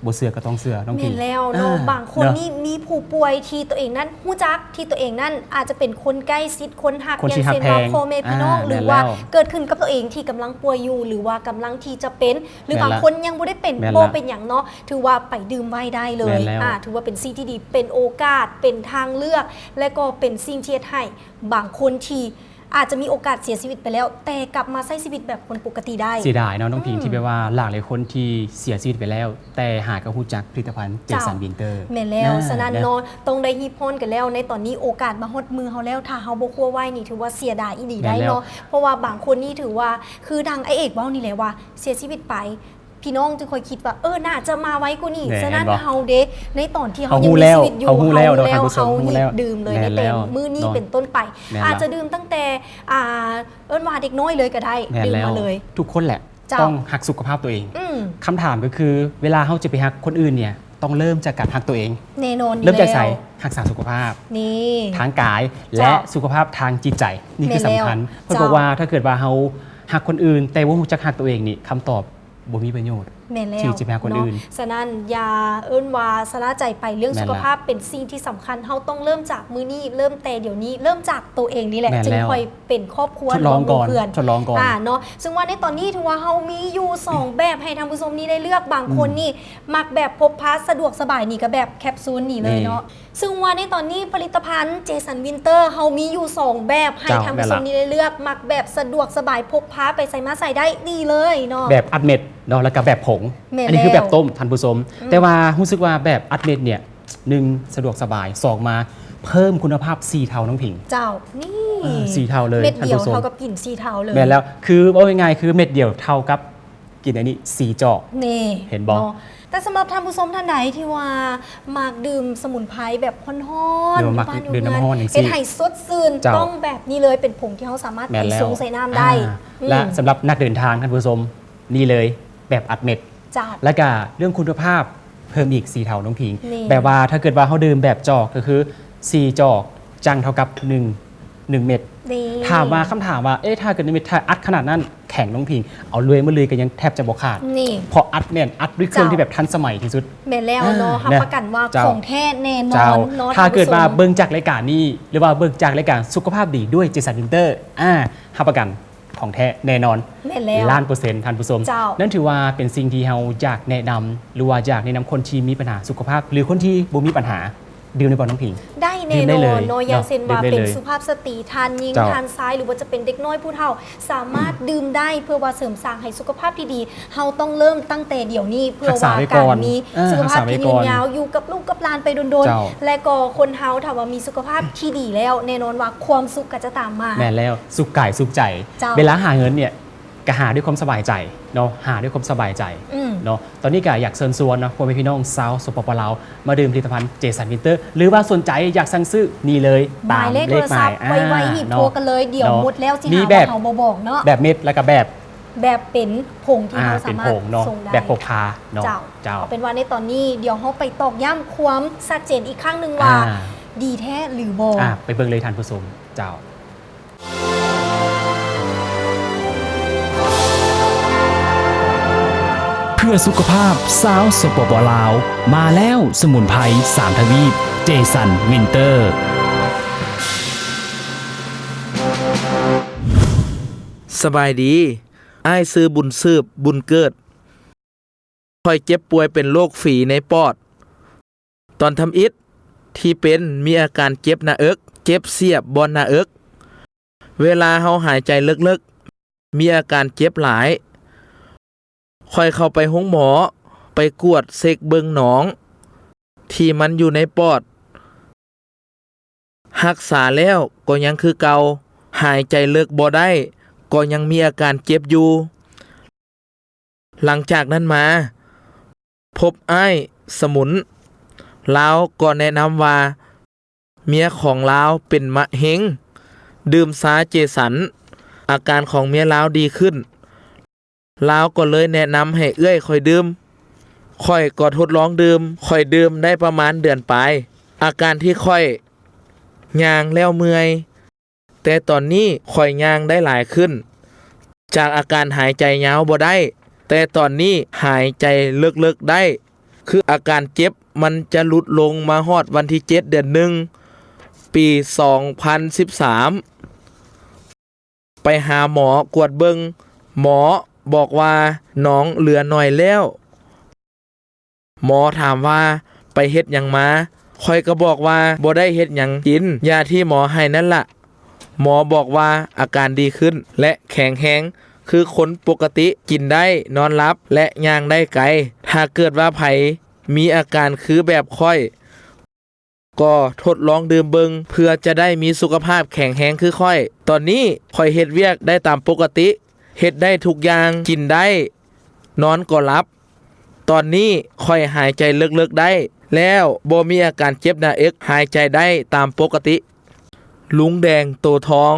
บ่เชื่อก็ต้องเชื่อน้องพี่ แม่นแล้วเนาะบางคนนี่มีผู้ป่วยที่ตัวเองนั้นฮู้จักที่ตัวเองนั้นอาจจะเป็นคนใกล้ชิดคนฮัก คน อ ที่ ย่าง ฮัก เช่น แพ ว่าง พ่อแม่พี่น้องหรือว่า แม่นแล้ว เกิดขึ้นกับตัวเองที่กำลังป่วยอยู่หรือว่ากำลังที่จะเป็นหรือ แม่น บาง แล้ว คนยังบ่ได้เป็น แม่น บ่ แล้ว เป็นหยังเนาะถือว่าไปดื่มไว้ได้เลย แม่นแล้ว ถือว่าเป็นสิ่งที่ดีเป็นโอกาสเป็นทางเลือกและก็เป็นสิ่งที่เฮ็ดให้บางคนที่อาจจะมีโอกาสเสียชีวิตไปแล้ว แต่กลับมาใช้ชีวิตแบบคนปกติได้ เสียดายเนาะน้องพิงที่แบบว่าหลากหลายคนที่เสียชีวิตไปแล้ว แต่หากก็ฮู้จักผลิตภัณฑ์เจสันวินเตอร์ แม่นแล้วฉะนั้นเนาะต้องได้ฮีบพ้นกันแล้วในตอนนี้โอกาสมาฮดมือเฮาแล้วถ้าเฮาบ่คั่วไว้นี่ถือว่าเสียดายอีหลีได้เนาะเพราะว่าบางคนนี่ถือว่าคือดังไอเอกเว้านี่แหละว่าเสียชีวิตไปพี่น้องจึงค่อยคิดว่าน่าจะมาไว้กูนี่ฉะนั้นเฮาเด้ในตอนที่เฮายังมีชีวิตอยู่ เฮาฮู้แล้วเนาะท่านผู้ชม เฮา ฮู้แล้ว ดื่มเลยใน แม่นแล้ เต็ม ว มื้อนี้ เนาะ เป็นต้นไป แม่นแล้ว อาจจะดื่มตั้งแต่ว่าเด็กน้อยเลยก็ได้ แม่น ดื่ม แล้ว มาเลย ทุกคนแหละ เจ้า ต้องหักสุขภาพตัวเอง คำถามก็คือเวลาเขาจะไปหักคนอื่นเนี่ยต้องเริ่มจากการหักตัวเอง แน่นอน เริ่มจาก แล้ว ใส่รักษาสุขภาพ นี่ ทางกาย เจ้า และสุขภาพทางจิตใจนี่คือสำคัญ แม่นแล้ว เพราะ เจ้า ว่าถ้าเกิดว่าเขาหักคนอื่น แต่ว่ารู้จักหักตัวเองนี่คำตอบบ่มีประโยชน์ แม่นแล้ว ที่จะไปหาคนอื่น เาะฉะนั้นอย่าว่าสละใจไปเรื่อง แม่น สุขภาพเป็นสิ่งที่สำคัญเฮาต้องเริ่มจากมื้อนี้เริ่มแต่เดี๋ยวนี้เริ่มจากตัวเองนี่แหละ แม่น จึง แล้ว ค่อยเป็นครอบครัว ทดลองก่อน หรืว่าหมู่เพื่อน ทดลองก่อน เนาะซึ่งว่าในตอนนี้ถือว่าเฮามีอยู่ 2 แบบให้ท่านผู้ชมนี่ได้เลือกบางคนนี่มักแบบพบพาสะดวกสบายนี่ก็แบบแคปซูลนี่เลยเนาะซึ่งว่าในตอนนี้ผลิตภัณฑ์เจสันวินเตอร์เฮามีอยู่ 2 แบบให้ เจ้า ท่านผู้ชมนี่ได้เลือกมักแบบสะดวกสบายพกพาไปใส่มาใส่ได้ดีเลยเนาะ แบบอัดเม็ดเนาะแล้วก็แบบผง แม่น อันนี้คือ แล้ว แบบต้มท่านผู้ชมแต่ว่ารู้สึกว่าแบบอัดเม็ดเนี่ย1สะดวกสบาย2มาเพิ่มคุณภาพ4เท่าน้องผิง เจ้านี่ 4เท่าเลย เม็ด ท่าน เดียว ผู้ชม เท่ากับกลิ่น4เท่าเลย แม่นแล้วคือเอาง่ายๆคือเม็ดเดียวเท่ากับกินอันนี้4จอก นี่ เห็นบ่ าะ แต่สำหรับท่านผู้ชมท่านใดที่ว่ามักดื่มสมุนไพรแบบฮ้อนๆ หรือว่ามักดื่มน้ำร้อนอย่างซี่ เฮ็ดให้สดชื่น เจ้า ต้องแบบนี้เลยเป็นผงที่เขาสามารถ แม่น ไป แล้ว ชงใส่น้ำได้ และ อืม สำหรับนักเดินทางท่านผู้ชมนี่เลยแบบอัดเม็ด เจ้า และก็เรื่องคุณภาพเพิ่มอีก4เท่าน้องพิง นี่ แบบว่าถ้าเกิดว่าเขาดื่มแบบจอกก็คือ4จอกจังเท่ากับ1เม็ด นี่ ถามว่าคำถามว่าเอ๊ะถ้าเกิดในเม็ดถ้าอัดขนาดนั้นแข็งน้องพิงเอาเลยเมื่อเลยก็ยังแทบจะบ่ขาด นี่ เพราะอัดเนี่ยอัดด้วยเครื่อง เจ้า ที่แบบทันสมัยที่สุด แม่นแล้วเนาะ อ่า รับประกันว่า เจ้า ของแท้แน่นอ เจ้าน เนาะ ถ้าเกิดว่า ท่นผู้ชม เบิ่งจากรายการนี้หรือว่าเบิ่งจากรายการสุขภาพดีด้วยเจสันวินเตอร์รับประกันของแท้แน่นอน แม่นแล้ว ล้านเปอร์เซ็นต์ท่านผู้ชม เจ้า นั่นถือว่าเป็นสิ่งที่เราอยากแนะนำหรือว่าอยากแนะนำคนที่มีปัญหาสุขภาพ หรือคนที่บ่มีปัญหาดื่มในบ่อน้ำพิง ได้แน่ ดื่มได้ น เล อย นเนาะอย่างเช่นว่า ดื่มได้ เป็น เลย สุภาพสตรีทานยิง เจ้า ทานซ้ายหรือว่าจะเป็นเด็กน้อยผู้เฒ่า สามารถดื่มได้เพื่อว่าเสริมสร้างให้สุขภาพที่ดีเฮาต้องเริ่มตั้งแต่เดี๋ยวนี้เพื่อ รักษา ว่า ไว้ก่ กา อ ร น มี รักษา สุขภาพที่ ไว้ ยื ก่อน น ยาวอยู่กับลูกกับหลานไปโดน เจ้า ๆและก็คนเฮาถ้าว่ามีสุขภาพที่ดีแล้วแน่นอนว่าความสุขก็จะตามมา แม่นแล้วสุขกายสุขใจ เจ้า เวลาหาเงินเนี่ยก็หาด้วยความสบายใจเนาะหาด้วยความสบายใจ อืม เนาะตอนนี้ก็อยากเชิญชวนเนาะพ่อแม่พี่น้องชาวสปปลาวมาดื่มผลิตภัณฑ์เจสันวินเตอร์หรือว่าสนใจอยากสั่งซื้อนี่เลย หมายเลขโทรศัพท์ หมาย ไว้หีบโทรกันเลยเดี๋ยว เนาะ หมดแล้วสิ มี หา แบ ว่า บ เฮาบ่บอกเนาะ แบบเม็ดแล้วก็แบบ แบบเป็นผงที่เรา เป็ สาน มาร ผ ถ งเนาะ ส่งได้ แบบพกพาเนาะ เจ้าเอาเป็นว่าในตอนนี้เดี๋ยวเราไปตอกย้ำความชัดเจนอีกครั้งหนึ่งว่า อ่า ดีแท้หรือบ่ ไปเบิ่งเลยท่านผู้ชมเจ้า เพื่อสุขภาพสาวสปปลาว มาแล้วสมุนไพร3ทวีปเจสันวินเตอร์ สบายดีอ้ายซื้อบุญซืบบุญเกิดคอยเจ็บป่วยเป็นโรคฝีในปอด ตอนทำอิฐที่เป็นมีอาการเจ็บหน้าอกเจ็บเสียบบนหน้าอกเวลาเฮาหายใจลึกๆมีอาการเจ็บหลายคอยเข้าไปห้องหมอไปกวดเซ็กเบิงหนอง ที่มันอยู่ในปอดรักษาแล้วก็ยังคือเก่าหายใจเลิกบ่ได้ก็ยังมีอาการเจ็บอยู่ หลังจากนั้นมา พบอ้ายสมุนลาวก็แนะนำว่าเมียของลาวเป็นมะเร็งดื่มสาเจสันอาการของเมียลาวดีขึ้นลาวก็เลยแนะนำให้เอื้อยค่อยดื่มค่อยก็ทดลองดื่มค่อยดื่มได้ประมาณเดือนปลายอาการที่ค่อยย่างแล้วเมื่อยแต่ตอนนี้ค่อยย่างได้หลายขึ้น จากอาการหายใจยาวบ่ได้ แต่ตอนนี้หายใจลึกๆได้ คืออาการเจ็บมันจะลดลงมาฮอดวันที่7 เดือน 1 ปี 2013 ไปหาหมอกวดเบิงหมอบอกว่าน้องเหลือหน่อยแล้ว หมอถามว่าไปเฮ็ดหยังมาค่อยก็บอกว่าบ่ได้เฮ็ดหยังกินยาที่หมอให้นั่นล่ะ หมอบอกว่าอาการดีขึ้นและแข็งแรงคือคนปกติกินได้นอนหลับและย่างได้ไกลถ้าเกิดว่าไผมีอาการคือแบบค่อยก็ทดลองดื่มเบิงเพื่อจะได้มีสุขภาพแข็งแรงคือค่อยตอนนี้ค่อยเฮ็ดเวียกได้ตามปกติเฮ็ดได้ทุกอย่างกินได้นอนก็หลับตอนนี้ค่อยหายใจลึกๆได้แล้วบ่มีอาการเจ็บหน้าอกหายใจได้ตามปกติลุงแดงโตท้อง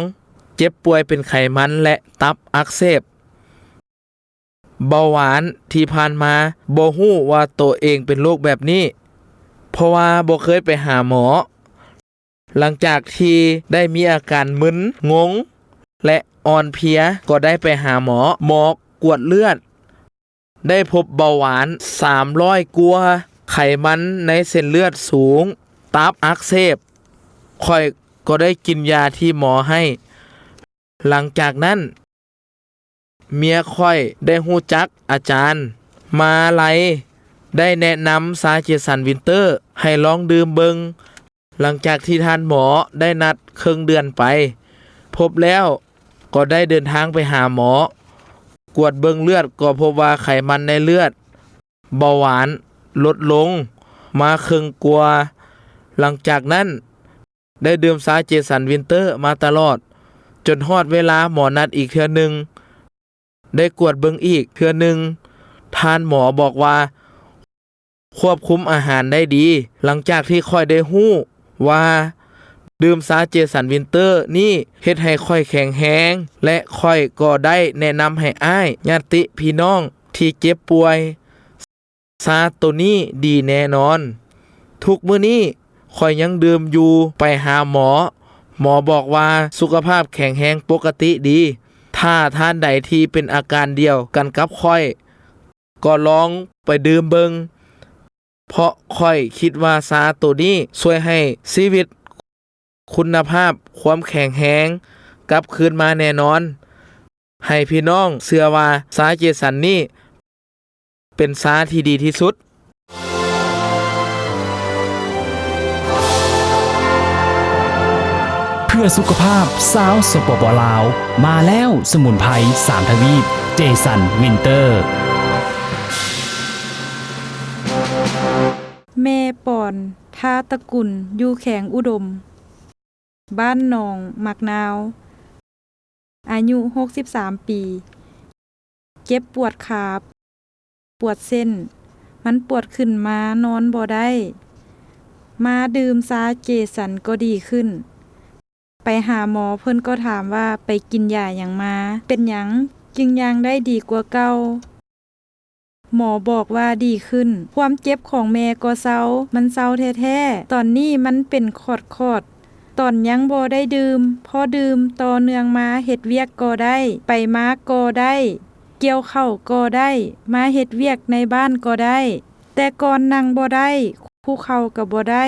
เจ็บป่วยเป็นไขมันและตับอักเสบเบาหวานที่ผ่านมาบ่ฮู้ว่าตัวเองเป็นโรคแบบนี้เพราะว่าบ่เคยไปหาหมอหลังจากที่ได้มีอาการมึนงงและอ่อนเพลียก็ได้ไปหาหมอกวดเลือดได้พบเบาหวาน300กว่าไขมันในเส้นเลือดสูงตับอักเสบค่อยก็ได้กินยาที่หมอให้หลังจากนั้นเมียค่อยได้ฮู้จักอาจารย์มาไลยได้แนะนำสาเจสันวินเตอร์ให้ลองดื่มเบิงหลังจากที่ท่านหมอได้นัดครึ่งเดือนไปพบแล้วก็ได้เดินทางไปหาหมอกวดเบิงเลือดก็พบว่าไขมันในเลือดเบาหวานลดลงมาครึ่งกว่าหลังจากนั้นได้ดื่มสาเจสันวินเตอร์มาตลอดจนฮอดเวลาหมอนัดอีกเทื่อหนึ่งได้กวดเบิงอีกเทื่อหนึ่งท่านหมอบอกว่า ควบคุมอาหารได้ดี หลังจากที่ค่อยได้ฮู้ว่าดื่มซาเจสันวินเตอร์นี่เฮ็ดให้ค่อยแข็งแรงและค่อยก็ได้แนะนำให้อ้ายญาติพี่น้องที่เจ็บป่วยซาตัวนี้ดีแน่นอน ทุกมื้อนี้ค่อยยังดื่มอยู่ไปหาหมอ หมอบอกว่าสุขภาพแข็งแรงปกติดี ถ้าท่านใดที่เป็นอาการเดียวกันกับค่อยก็ลองไปดื่มเบิงเพราะค่อยคิดว่าซาตัวนี้ช่วยให้ชีวิตคุณภาพความแข็งแรงกลับคืนมาแน่นอน ให้พี่น้องเชื่อว่าซาเจสันนี่เป็นซาที่ดีที่สุด เพื่อสุขภาพสาวสปปลาวมาแล้วสมุนไพร3ทวีปเจสันวินเตอร์ แม่ป่อนทาตะกุลอยู่แขงอุดม บ้านหนองมักนาว อายุ63 ปี เจ็บปวดขาปวดเส้น มันปวดขึ้นมานอนบ่ได้ มาดื่มซาเจสันก็ดีขึ้น ไปหาหมอเพิ่นก็ถามว่าไปกินยาหยังมา เป็นหยังจึงยังได้ดีกว่าเก่า หมอบอกว่าดีขึ้น ความเจ็บของแม่ก็เซามันเซาแท้ๆ ตอนนี้มันเป็นคอดๆ ตอนยังบ่ได้ดื่ม พอดื่มต่อเนื่องมาเฮ็ดเวียกก็ได้ ไปมาก็ได้ เกี่ยวข้าวก็ได้ มาเฮ็ดเวียกในบ้านก็ได้ แต่ก่อนนั่งบ่ได้ คุกเข่าก็บ่ได้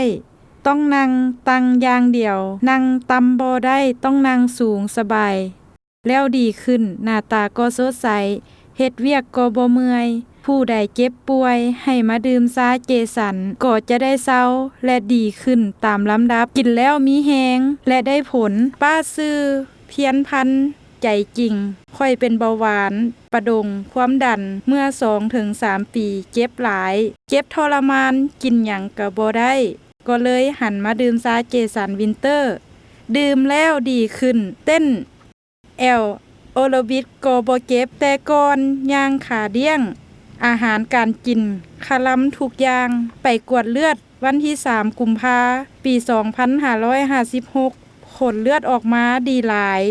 ต้องนั่งตั้งอย่างเดียว นั่งต่ำบ่ได้ ต้องนั่งสูงสบาย แล้วดีขึ้น หน้าตาก็สดใส เฮ็ดเวียกก็บ่เมื่อย ผู้ใดเจ็บป่วยให้มาดื่มซาเจสันก็จะได้เศร้าและดีขึ้นตามลำดับ กินแล้วมีแฮงและได้ผล ป้าซื้อเพียนพันใจจริง ค่อยเป็นเบาหวานประดงความดันเมื่อ 2-3 ปีเจ็บหลาย เจ็บทรมานกินหยังก็บ่ได้ ก็เลยหันมาดื่มซาเจสันวินเตอร์ ดื่มแล้วดีขึ้น เต้นแอลโอโลบิดก็บ่เจ็บแต่ก่อนย่างขาเดี้ยง อาหารการกินคาลัมทุกอย่างไปกวดเลือดวันที่3 กุมภาพันธ์ ปี 2556 ผลเลือดออกมาดีหลาย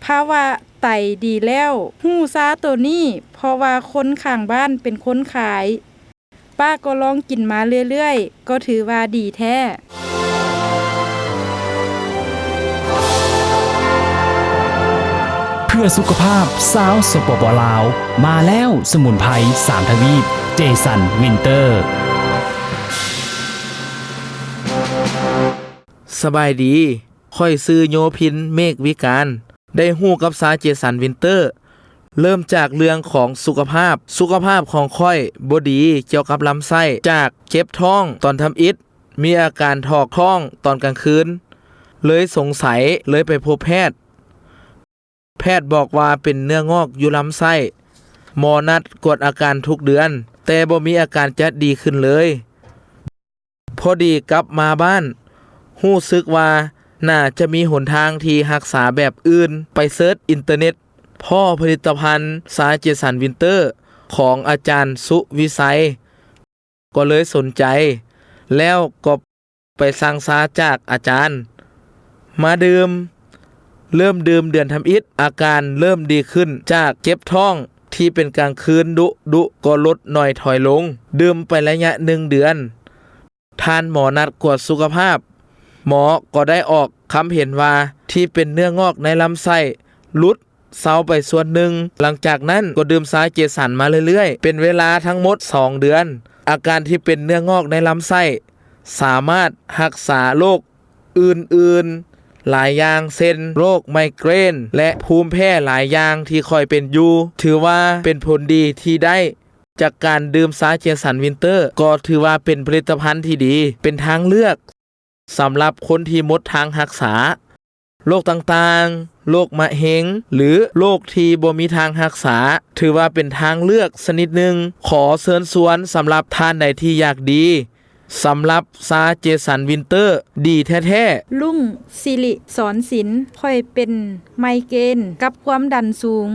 ภาวะไตดีแล้วหู้ซาตัวนี้เพราะว่าคนข้างบ้านเป็นคนขายป้าก็ลองกินมาเรื่อยๆก็ถือว่าดีแท้เพื่อสุขภาพสาวสปปลาวมาแล้วสมุนไพร3ทวีปเจสันวินเตอร์ สบายดีค่อยซื้อโยพินเมฆวิการได้ฮู้กับซาเจสันวินเตอร์ เริ่มจากเรื่องของสุขภาพของค่อยบ่ดีเกี่ยวกับลำไส้จากเจ็บท้องตอนทำอิฐมีอาการถอกท้องตอนกลางคืนเลยสงสัยเลยไปพบแพทย์บอกว่าเป็นเนื้องอกอยู่ลำไส้หมอนัดกวดอาการทุกเดือนแต่บ่มีอาการจะดีขึ้นเลยพอดีกลับมาบ้านรู้สึกว่าน่าจะมีหนทางที่รักษาแบบอื่นไปเสิร์ชอินเทอร์เน็ตพ่อผลิตภัณฑ์ซาเจสันวินเตอร์ของอาจารย์สุวิสัยก็เลยสนใจแล้วก็ไปสั่งซาจากอาจารย์มาเริ่มดื่มเดือนทำอิฐอาการเริ่มดีขึ้นจากเจ็บท้องที่เป็นกลางคืนดุก็ลดหน่อยถอยลงดื่มไประยะ1 เดือนทานหมอนัดกวดสุขภาพหมอก็ได้ออกคำเห็นว่าที่เป็นเนื้องอกในลำไส้ลุดเซาไปส่วนหนึ่งหลังจากนั้นก็ดื่มซาเจสันมาเรื่อยๆเป็นเวลาทั้งหมด2 เดือนอาการที่เป็นเนื้องอกในลำไส้สามารถรักษาโรคอื่นๆหลายอย่างเช่นโรคไมเกรนและภูมิแพ้หลายอย่างที่ค่อยเป็นอยู่ถือว่าเป็นผลดีที่ได้จากการดื่มซาเจสันวินเตอร์ก็ถือว่าเป็นผลิตภัณฑ์ที่ดีเป็นทางเลือกสำหรับคนที่หมดทางรักษาโรคต่างๆโรคมะเร็งหรือโรคที่บ่มีทางรักษาถือว่าเป็นทางเลือกชนิดหนึ่งขอเชิญชวนสำหรับท่านใดที่อยากดีสำหรับซาเจสันวินเตอร์ดีแท้ๆลุงสิริสอนศิลป์ค่อยเป็นไมเกรนกับความดันสูง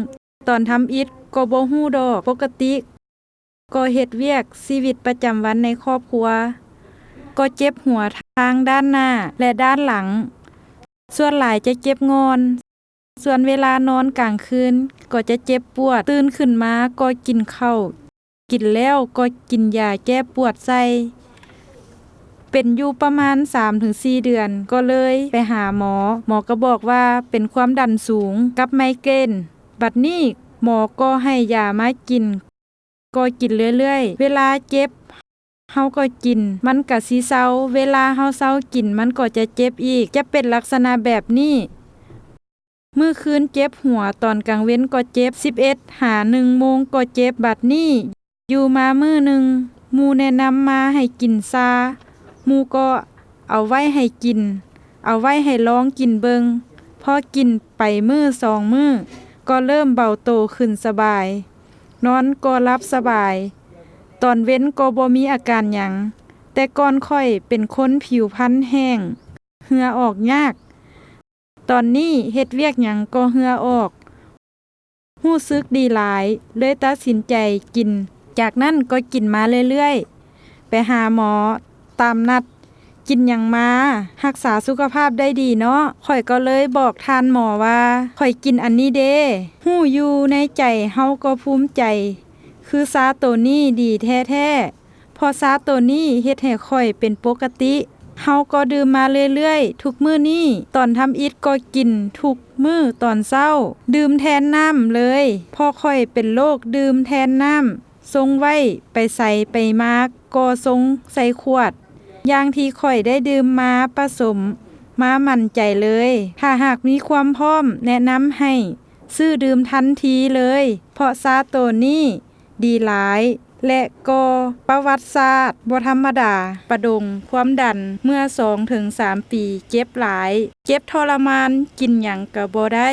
ตอนทำอิฐก็บ่ฮู้ดอกปกติ ก็เฮ็ดเวียกชีวิตประจำวันในครอบครัวก็เจ็บหัวทางด้านหน้าและด้านหลังส่วนหลายจะเจ็บงอนส่วนเวลานอนกลางคืนก็จะเจ็บปวดตื่นขึ้นมาก็กินข้าวกินแล้วก็กินยาแก้ปวดใส่เป็นอยู่ประมาณ 3-4 เดือนก็เลยไปหาหมอก็บอกว่าเป็นความดันสูงกับไมเกรนบัดนี้หมอก็ให้ยามากินก็กินเรื่อยๆเวลาเจ็บเฮาก็กินมันก็สิเซาเวลาเฮาเซากินมันก็จะเจ็บอีกจะเป็นลักษณะแบบนี้มื้อคืนเจ็บหัวตอนกลางเว้นก็เจ็บ11 หา 1 โมงก็เจ็บบัดนี้อยู่มามื้อหนึ่งหมู่แนะนำมาให้กินซาหมู่ก็เอาไว้ให้กินเอาไว้ให้ลองกินเบิงพอกินไปมื้อ2 มื้อก็เริ่มเบาโตขึ้นสบายนอนก็รับสบายตอนเว้นก็บ่มีอาการหยังแต่ก่อนค่อยเป็นคนผิวพรรณแห้งเหงื่อออกยากตอนนี้เฮ็ดเวียกหยังก็เหงื่อออกรู้สึกดีหลายเลยตัดสินใจกินจากนั้นก็กินมาเรื่อยๆไปหาหมอตามนัดกินหยังมารักษาสุขภาพได้ดีเนาะข่อยก็เลยบอกทานหมอว่าข่อยกินอันนี้เด้ฮู้อยู่ในใจเฮาก็ภูมิใจคือซาตัวนี้ดีแท้ๆพอซาตัวนี้เฮ็ดให้ข่อยเป็นปกติเฮาก็ดื่มมาเรื่อยๆทุกมื้อนี้ตอนทำอิฐก็กินทุกมื้อตอนเช้าดื่มแทนน้ำเลยพอข่อยเป็นโรคดื่มแทนน้ำทรงไว้ไปใส่ไปมาก็ทรงใส่ขวดอย่างที่ข่อยได้ดื่มมาผสมมามั่นใจเลยถ้าหากมีความพร้อมแนะนำให้ซื้อดื่มทันทีเลยเพราะซาตัวนี้ดีหลายและก็ประวัติศาสตร์บ่ธรรมดาประดงความดันเมื่อ 2-3 ปีเจ็บหลายเจ็บทรมานกินหยังก็บ่ได้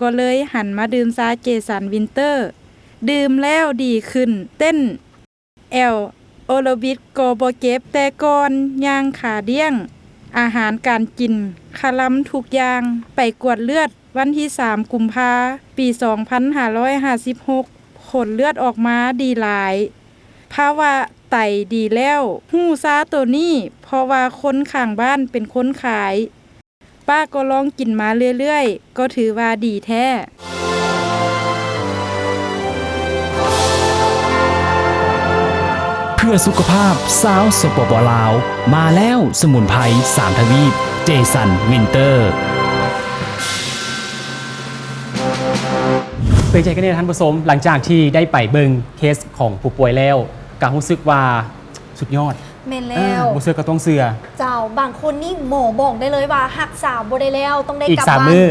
ก็เลยหันมาดื่มซาเจสันวินเตอร์ดื่มแล้วดีขึ้นเต้นแอลโอโลบิดก็บ่เก็บแต่ก่อนย่างขาเดี้ยงอาหารการกินคาลัมทุกอย่างไปกวดเลือดวันที่3 กุมภาปี 2556ผลเลือดออกมาดีหลายภาวะไตดีแล้วฮู้ซาตัวนี้เพราะว่าคนข้างบ้านเป็นคนขายป้าก็ลองกินมาเรื่อยๆก็ถือว่าดีแท้เพื่อสุขภาพสาวสปปลาวมาแล้วสมุนไพร3 ทวีปเจสันวินเตอร์เป็นใจกันเนี่ยท่านผู้ชมหลังจากที่ได้ไปเบิงเคสของผู้ป่วยแล้วก็รู้สึกว่าสุดยอด แม่นแล้ว บ่เชื่อก็ต้องเชื่อเจ้าบางคนนี่หมอบอกได้เลยว่ารักษาบ่ได้แล้วต้องได้ อีก กลับ 3 บ้าน มื้อ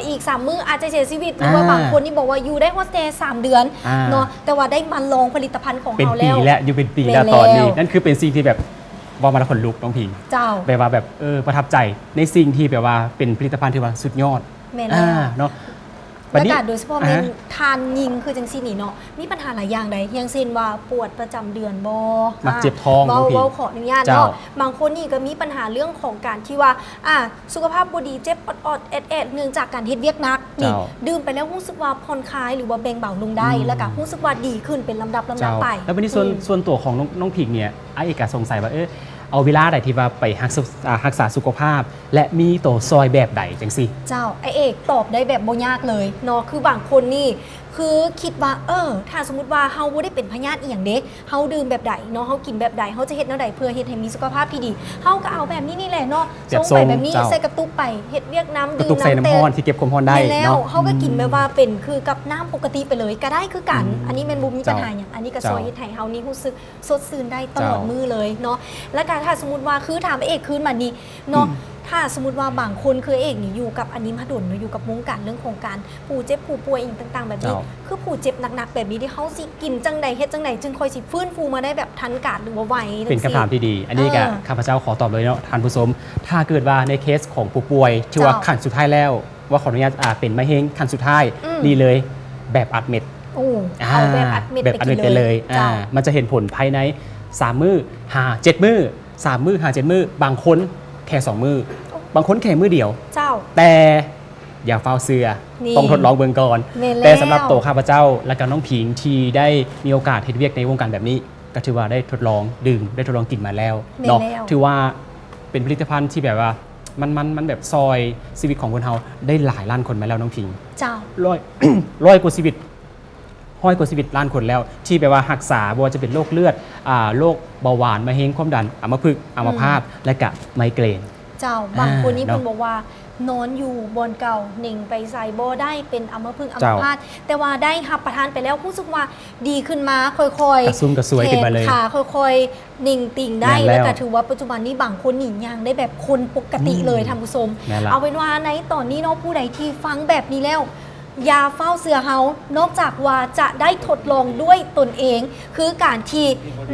อีก3 มื้ออาจจะเสียชีวิตหรือว่าบางคนนี่บอกว่าอยู่ได้ฮอดแต่3 เดือนเนาะแต่ว่าได้มาลองผลิตภัณฑ์ของ เป็น เขา ปี แล้ว แล้วอยู่เป็นปีแล้วตอนนี้นั่นคือเป็นสิ่งที่แบบว่ามาแล้วขนลุกน้องพิง เจ้า แบบว่าแบบประทับใจในสิ่งที่แบบว่าเป็นผลิตภัณฑ์ที่ว่าสุดยอด แม่นแล้ว เนาะ แล้วก็โดยเฉพาะเป็นทานยิงคือจังซี่นี่เนาะมีปัญหาหลายอย่างใดอย่างเช่นว่าปวดประจำเดือนบ่ มักเจ็บท้อง เบา น้องพิง ขออนุญาต เจ้า เนาะบางคนนี่ก็มีปัญหาเรื่องของการที่ว่าสุขภาพบ่ดีเจ็บอดๆเอ็ดๆเนื่องจากการเฮ็ดเวียกหนักนี่ดื่มไปแล้วรู้สึกว่าผ่อนคลายหรือว่าเบงเบาลงได้แล้วก็รู้สึกว่าดีขึ้นเป็นลำดับไป แล้ววันนี้ส่วนตัวของน้องพิงเนี่ยไอ้เอกสงสัยว่าเอาเวลาใดที่ว่าไปรักษาสุขภาพ และมีตัวซอยแบบใดจังสิเจ้าไอเอกตอบได้แบบบ่ยากเลยเนาะคือบางคนนี่คือคิดว่าถ้าสมมุติว่าเฮาบ่ได้เป็นพยาธิอีหยังเด้เฮาดื่มแบบใดเนาะเฮากินแบบใดเฮาจะเฮ็ดแนวใดเพื่อเฮ็ดให้มีสุขภาพที่ดีเฮาก็เอาแบบนี้นี่แหละเนาะส่งไปแบบนี้ใส่กระตุกไปเฮ็ดเวียกน้ำดื่มน้ำกระตุกใส่น้ำร้อนที่เก็บความร้อนได้ แล้ว เนาะ เฮาก็กินแบบว่าเป็นคือกับน้ำปกติไปเลยก็ได้คือกันอันนี้แม่นบ่มีปัญหาหยังอันนี้ก็ซอยเฮ็ดให้เฮานี่รู้สึกสดชื่นได้ตลอดมื้อเลยเนาะแล้วก็ถ้าสมมุติว่าคือถามเอกคืนมานี่เนาะถ้าสมมุติว่าบางคนคือเอกนี่อยู่กับอันนี้มาดุลอยู่กับวงการเรื่องของการผู้เจ็บผู้ป่วยอีกต่างๆแบบนี้คือผู้เจ็บหนักๆแบบนี้ที่เขาสิกินจังใดเฮ็ดจังใดจึงค่อยสิฟื้นฟูมาได้แบบทันการหรือว่าไวเป็นคำถามที่ดี อันนี้ก็ข้าพเจ้าขอตอบเลยเนาะท่านผู้ชมถ้าเกิดว่าในเคสของผู้ป่วยที่ว่าขั้นสุดท้ายแล้วว่าขออนุญาตเป็นมะเร็งขั้นสุดท้ายนี่เลยแบบอัดเม็ดเอาแบบอัดเม็ดไปเลยมันจะเห็นผลภายใน3 มื้อ7 มื้อ3 มื้อ7 มื้อบางคนแค่2 มื้อบางคนแค่มื้อเดียวเจ้าแต่ อย่าเฝ้าเสื้อ นี่ ต้องทดลองเบิ่งก่อน แม่นแล้ว แต่สำหรับตัวข้าพเจ้าและก็น้องผิงที่ได้มีโอกาสเฮ็ดเวียกในวงการแบบนี้ ก็ถือว่าได้ทดลองดื่มได้ทดลองกินมาแล้ว แม่น เนาะ แล้ว ถือว่าเป็นผลิตภัณฑ์ที่แบบว่ามันแบบซอยชีวิตของคนเฮาได้หลายล้านคนมาแล้วน้องผิง เจ้า ร้อย ร้อยกว่าชีวิตล้านคนแล้ว ที่แปลว่ารักษาบ่ว่าจะเป็นโรคเลือดโรคเบาหวานมะเร็งความดันอัมพฤกษ์อัมพาตและก็ไมเกรน เจ้าบางคนนี่ เนาะ เพิ่นบอกว่านอนอยู่บนเก่าหนิ่งไปใส่บ่ได้เป็นอัมพฤกษ์อัม เจ้า พาตแต่ว่าได้รับประทานไปแล้วรู้สึกว่าดีขึ้นมาค่อยๆ กระซุ่มกระซวยขึ้นมาเลย แขขาค่อยๆนิ่งติ่งได้ แม่นแล้ว แล้วก็ถือว่าปัจจุบันนี้บางคนหนียางได้แบบคนปกติเลยท่านผู้ชม แม่นละ เอาเป็นว่าในตอนนี้เนาะผู้ใดที่ฟังแบบนี้แล้วอยาเฝ้าเสือเฮานอกจากว่าจะได้ทดลองด้วยตนเอง คือการที่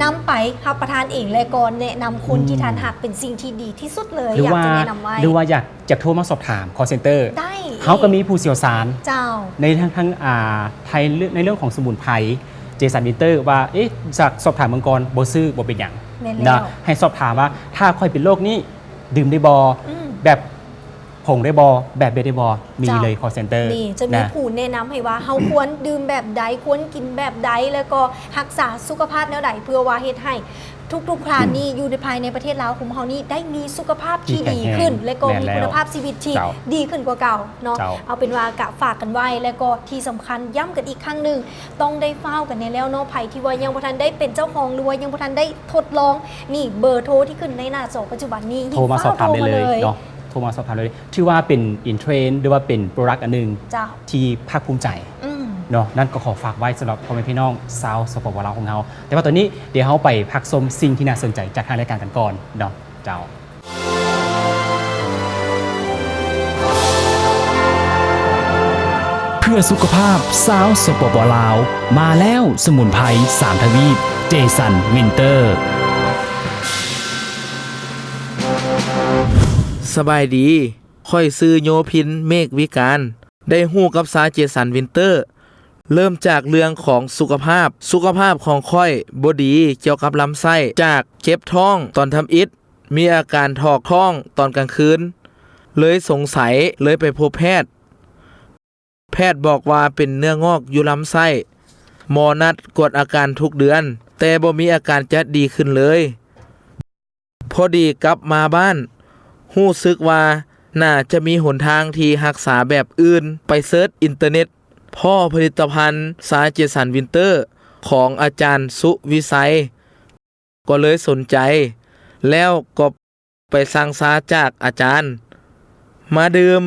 นำไปรับประทานเองและก็แนะนำคนที่ทานหักเป็นสิ่งที่ดีที่สุดเลย หรือ อยาก ว่า จะแนะนำไว้ หรือว่าอยากจะโทรมาสอบถาม call center ได้ เขาก็มีผู้เชี่ยวชาญ เจ้า ในทั้งไทยในเรื่องของสมุนไพรเจสันวินเตอร์ว่าเอ๊ะจากสอบถามมังกรบ่ซื้อบ่เป็นอย่าง แม่นแล้ว นะให้สอบถามว่าถ้าค่อยเป็นโรคนี้ดื่มได้บอ อืม แบบผงได้บอแบบเบดได้บอมี เจ้า เลย call center นี่จะมี นะ ผู้แนะนำให้ว่าเฮาควรดื่มแบบใดควรกินแบบใดแล้วก็รักษาสุขภาพแนวใดเพื่อว่าเฮ็ดให้ทุกๆครานนี้อยู่ในภายในประเทศลาวของเฮานี่ได้มีสุขภาพที่ดีขึ้น และก็มีคุณภาพชีวิตที่ เจ้า ดีขึ้นกว่าเก่าเนาะ เจ้า เอาเป็นว่ากะฝากกันไว้แล้วก็ที่สำคัญย้ำกันอีกครั้งหนึ่งต้องได้เฝ้ากันในแล้วเนาะไผที่ว่ายังบ่ทันได้เป็นเจ้าของหรือว่ายังบ่ทันได้ทดลองนี่เบอร์โทรที่ขึ้นในหน้าจอปัจจุบันนี้ โทรมาสอบถามได้เลย โทร เนาะโทรมาสอบถามเลยถือว่าเป็นอินเทรนหรือว่าเป็นโปรดักต์อันหนึง เจ้า ที่ภาคภูมิใจ อืม เนาะนั่นก็ขอฝากไว้สำหรับพ่อแม่พี่น้องชาวสปปลาวของเราแต่ว่าตอนนี้เดี๋ยวเราไปพักชมสิ่งที่น่าสนใจจากทางรายการกันก่อนเนาะเจ้า เพื่อสุขภาพสาวสปปลาว มาแล้วสมุนไพร3ทวีปเจสันวินเตอร์ สบายดีค่อยซื้อโยพินเมฆวิการ ได้ฮู้กับสาเจสันวินเตอร์ เริ่มจากเรื่องของสุขภาพของค่อยบ่ดีเกี่ยวกับลำไส้จากเจ็บท้องตอนทำอิฐมีอาการถอกท้องตอนกลางคืน เลยสงสัยเลยไปพบแพทย์ แพทย์บอกว่าเป็นเนื้องอกอยู่ลำไส้ หมอนัดกวดอาการทุกเดือน แต่บ่มีอาการจะดีขึ้นเลย พอดีกลับมาบ้านรู้สึกว่าน่าจะมีหนทางที่รักษาแบบอื่นไปเซิร์ชอินเทอร์เน็ต พ่อผลิตภัณฑ์สาเจสันวินเตอร์ของอาจารย์สุวิสัย ก็เลยสนใจ แล้วก็ไปสั่งซาจากอาจารย์ มาดื่ม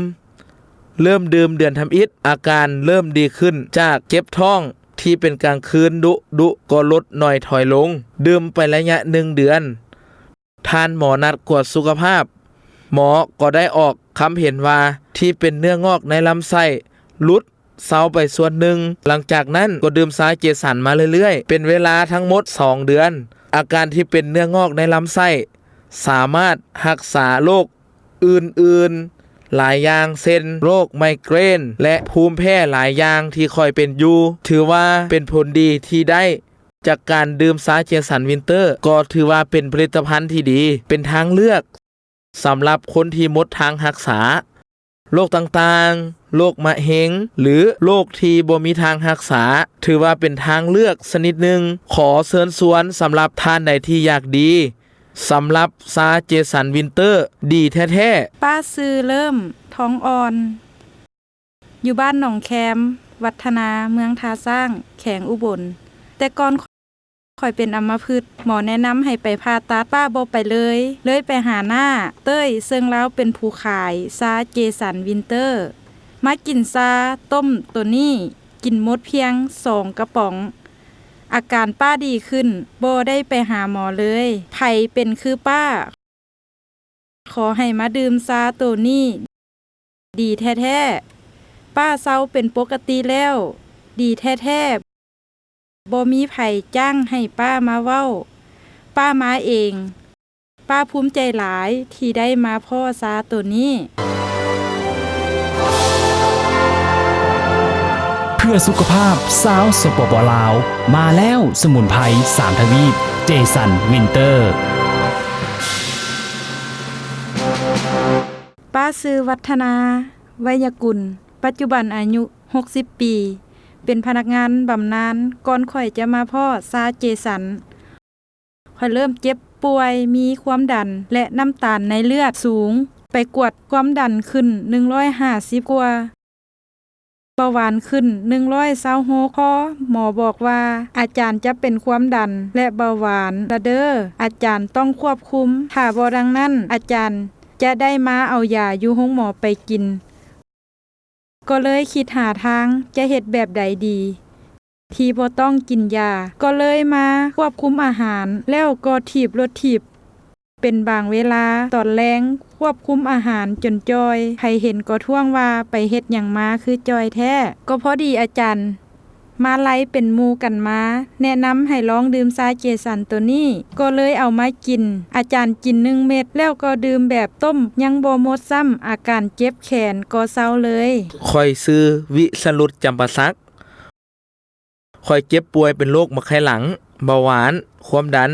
เริ่มดื่มเดือนทำอิฐอาการเริ่มดีขึ้นจากเจ็บท้องที่เป็นกลางคืนดุก็ลดหน่อยถอยลง ดื่มไประยะ1 เดือน ทานหมอนัดกวดสุขภาพ หมอก็ได้ออกคำเห็นว่าที่เป็นเนื้องอกในลำไส้ลุดเซาไปส่วนหนึ่ง หลังจากนั้นก็ดื่มสาเจสันมาเรื่อยๆ เป็นเวลาทั้งหมด2 เดือน อาการที่เป็นเนื้องอกในลำไส้สามารถรักษาโรคอื่นๆหลายอย่างเช่นโรคไมเกรนและภูมิแพ้หลายอย่างที่คอยเป็นอยู่ถือว่าเป็นผลดีที่ได้จากการดื่มสาเจสันวินเตอร์ก็ถือว่าเป็นผลิตภัณฑ์ที่ดีเป็นทางเลือกสำหรับคนที่หมดทางรักษาโรคต่างๆโรคมะเร็งหรือโรคที่บ่มีทางรักษาถือว่าเป็นทางเลือกชนิดหนึ่งขอเชิญชวนสำหรับท่านใดที่อยากดีสำหรับสาเจสันวินเตอร์ดีแท้ๆ ป้าซื้อเริ่มท้องอ่อน อยู่บ้านหนองแคม วัฒนาเมืองทาสร้าง แขวงอุบล แต่ก่อนข่อยเป็นอัมพฤกษ์หมอแนะนำให้ไปผ่าตัดป้าบ่ไปเลยไปหาหน้า เต้ยซึ่งแล้วเป็นผู้ขายซาเจสันวินเตอร์ มากินซาต้มตัวนี้กินหมดเพียง2 กระป๋อง อาการป้าดีขึ้นบ่ได้ไปหาหมอเลยไผเป็นคือป้า ขอให้มาดื่มซาตัวนี้ดีแท้ๆป้าเซาเป็นปกติแล้ว ดีแท้ๆบ่มีไผจ้างให้ป้ามาเว้า ป้ามาเอง ป้าภูมิใจหลายที่ได้มาพ่อซาตัวนี้ เพื่อสุขภาพสาวสปปลาว มาแล้วสมุนไพร3ทวีปเจสันวินเตอร์ ป้าซื้อวัฒนา ไวยกุลปัจจุบันอายุ60 ปี เป็นพนักงานบำนาญก่อนข่อยจะมาพ่อซาเจสันข่อยเริ่มเจ็บป่วยมีความดันและน้ำตาลในเลือดสูงไปกวดความดันขึ้น150กว่าเบาหวานขึ้น126พอหมอบอกว่าอาจารย์จะเป็นความดันและเบาหวานละเด้ออาจารย์ต้องควบคุมถ้าบ่ดังนั้นอาจารย์จะได้มาเอายาอยู่ห้องหมอไปกินก็เลยคิดหาทางจะเฮ็ดแบบใดดีที่บ่ต้องกินยาก็เลยมาควบคุมอาหารแล้วก็ถีบรถถีบเป็นบางเวลาตอนแรงควบคุมอาหารจนจอยใครเห็นก็ท่วงว่าไปเฮ็ดหยังมาคือจอยแท้ก็พอดีอาจารย์มาไล่เป็นหมู่กันมาแนะนำให้ลองดื่มซาเจสันตัวนี้ก็เลยเอามากินอาจารย์กิน1 เม็ดแล้วก็ดื่มแบบต้มยังบ่หมดซ้ำอาการเจ็บแขนก็เซาเลยข่อยซื้อวิสรุตจำปาสักข่อยเจ็บป่วยเป็นโรคมะไข้หลังเบาหวานความดัน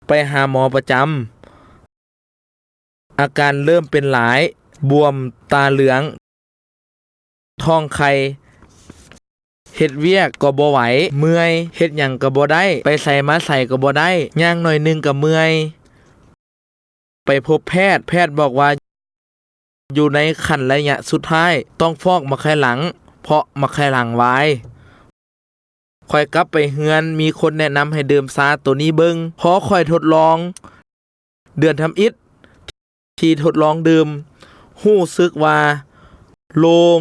ไปหาหมอประจำอาการเริ่มเป็นหลายบวมตาเหลืองท้องไข่เฮ็ดเวียกก็บ่ไหวเมื่อยเฮ็ดหยังก็บ่ได้ไปใส่มาใส่ก็บ่ได้ย่างหน่อยนึงก็เมื่อยไปพบแพทย์บอกว่าอยู่ในขั้นระยะสุดท้ายต้องฟอกมะไข้หลังเพราะมะไข้หลังวายค่อยกลับไปเฮือนมีคนแนะนำให้ดื่มซาตัวนี้เบิ่งพอค่อยทดลองเดือนทำอิฐที่ทดลองดื่มรู้สึกว่าโล่ง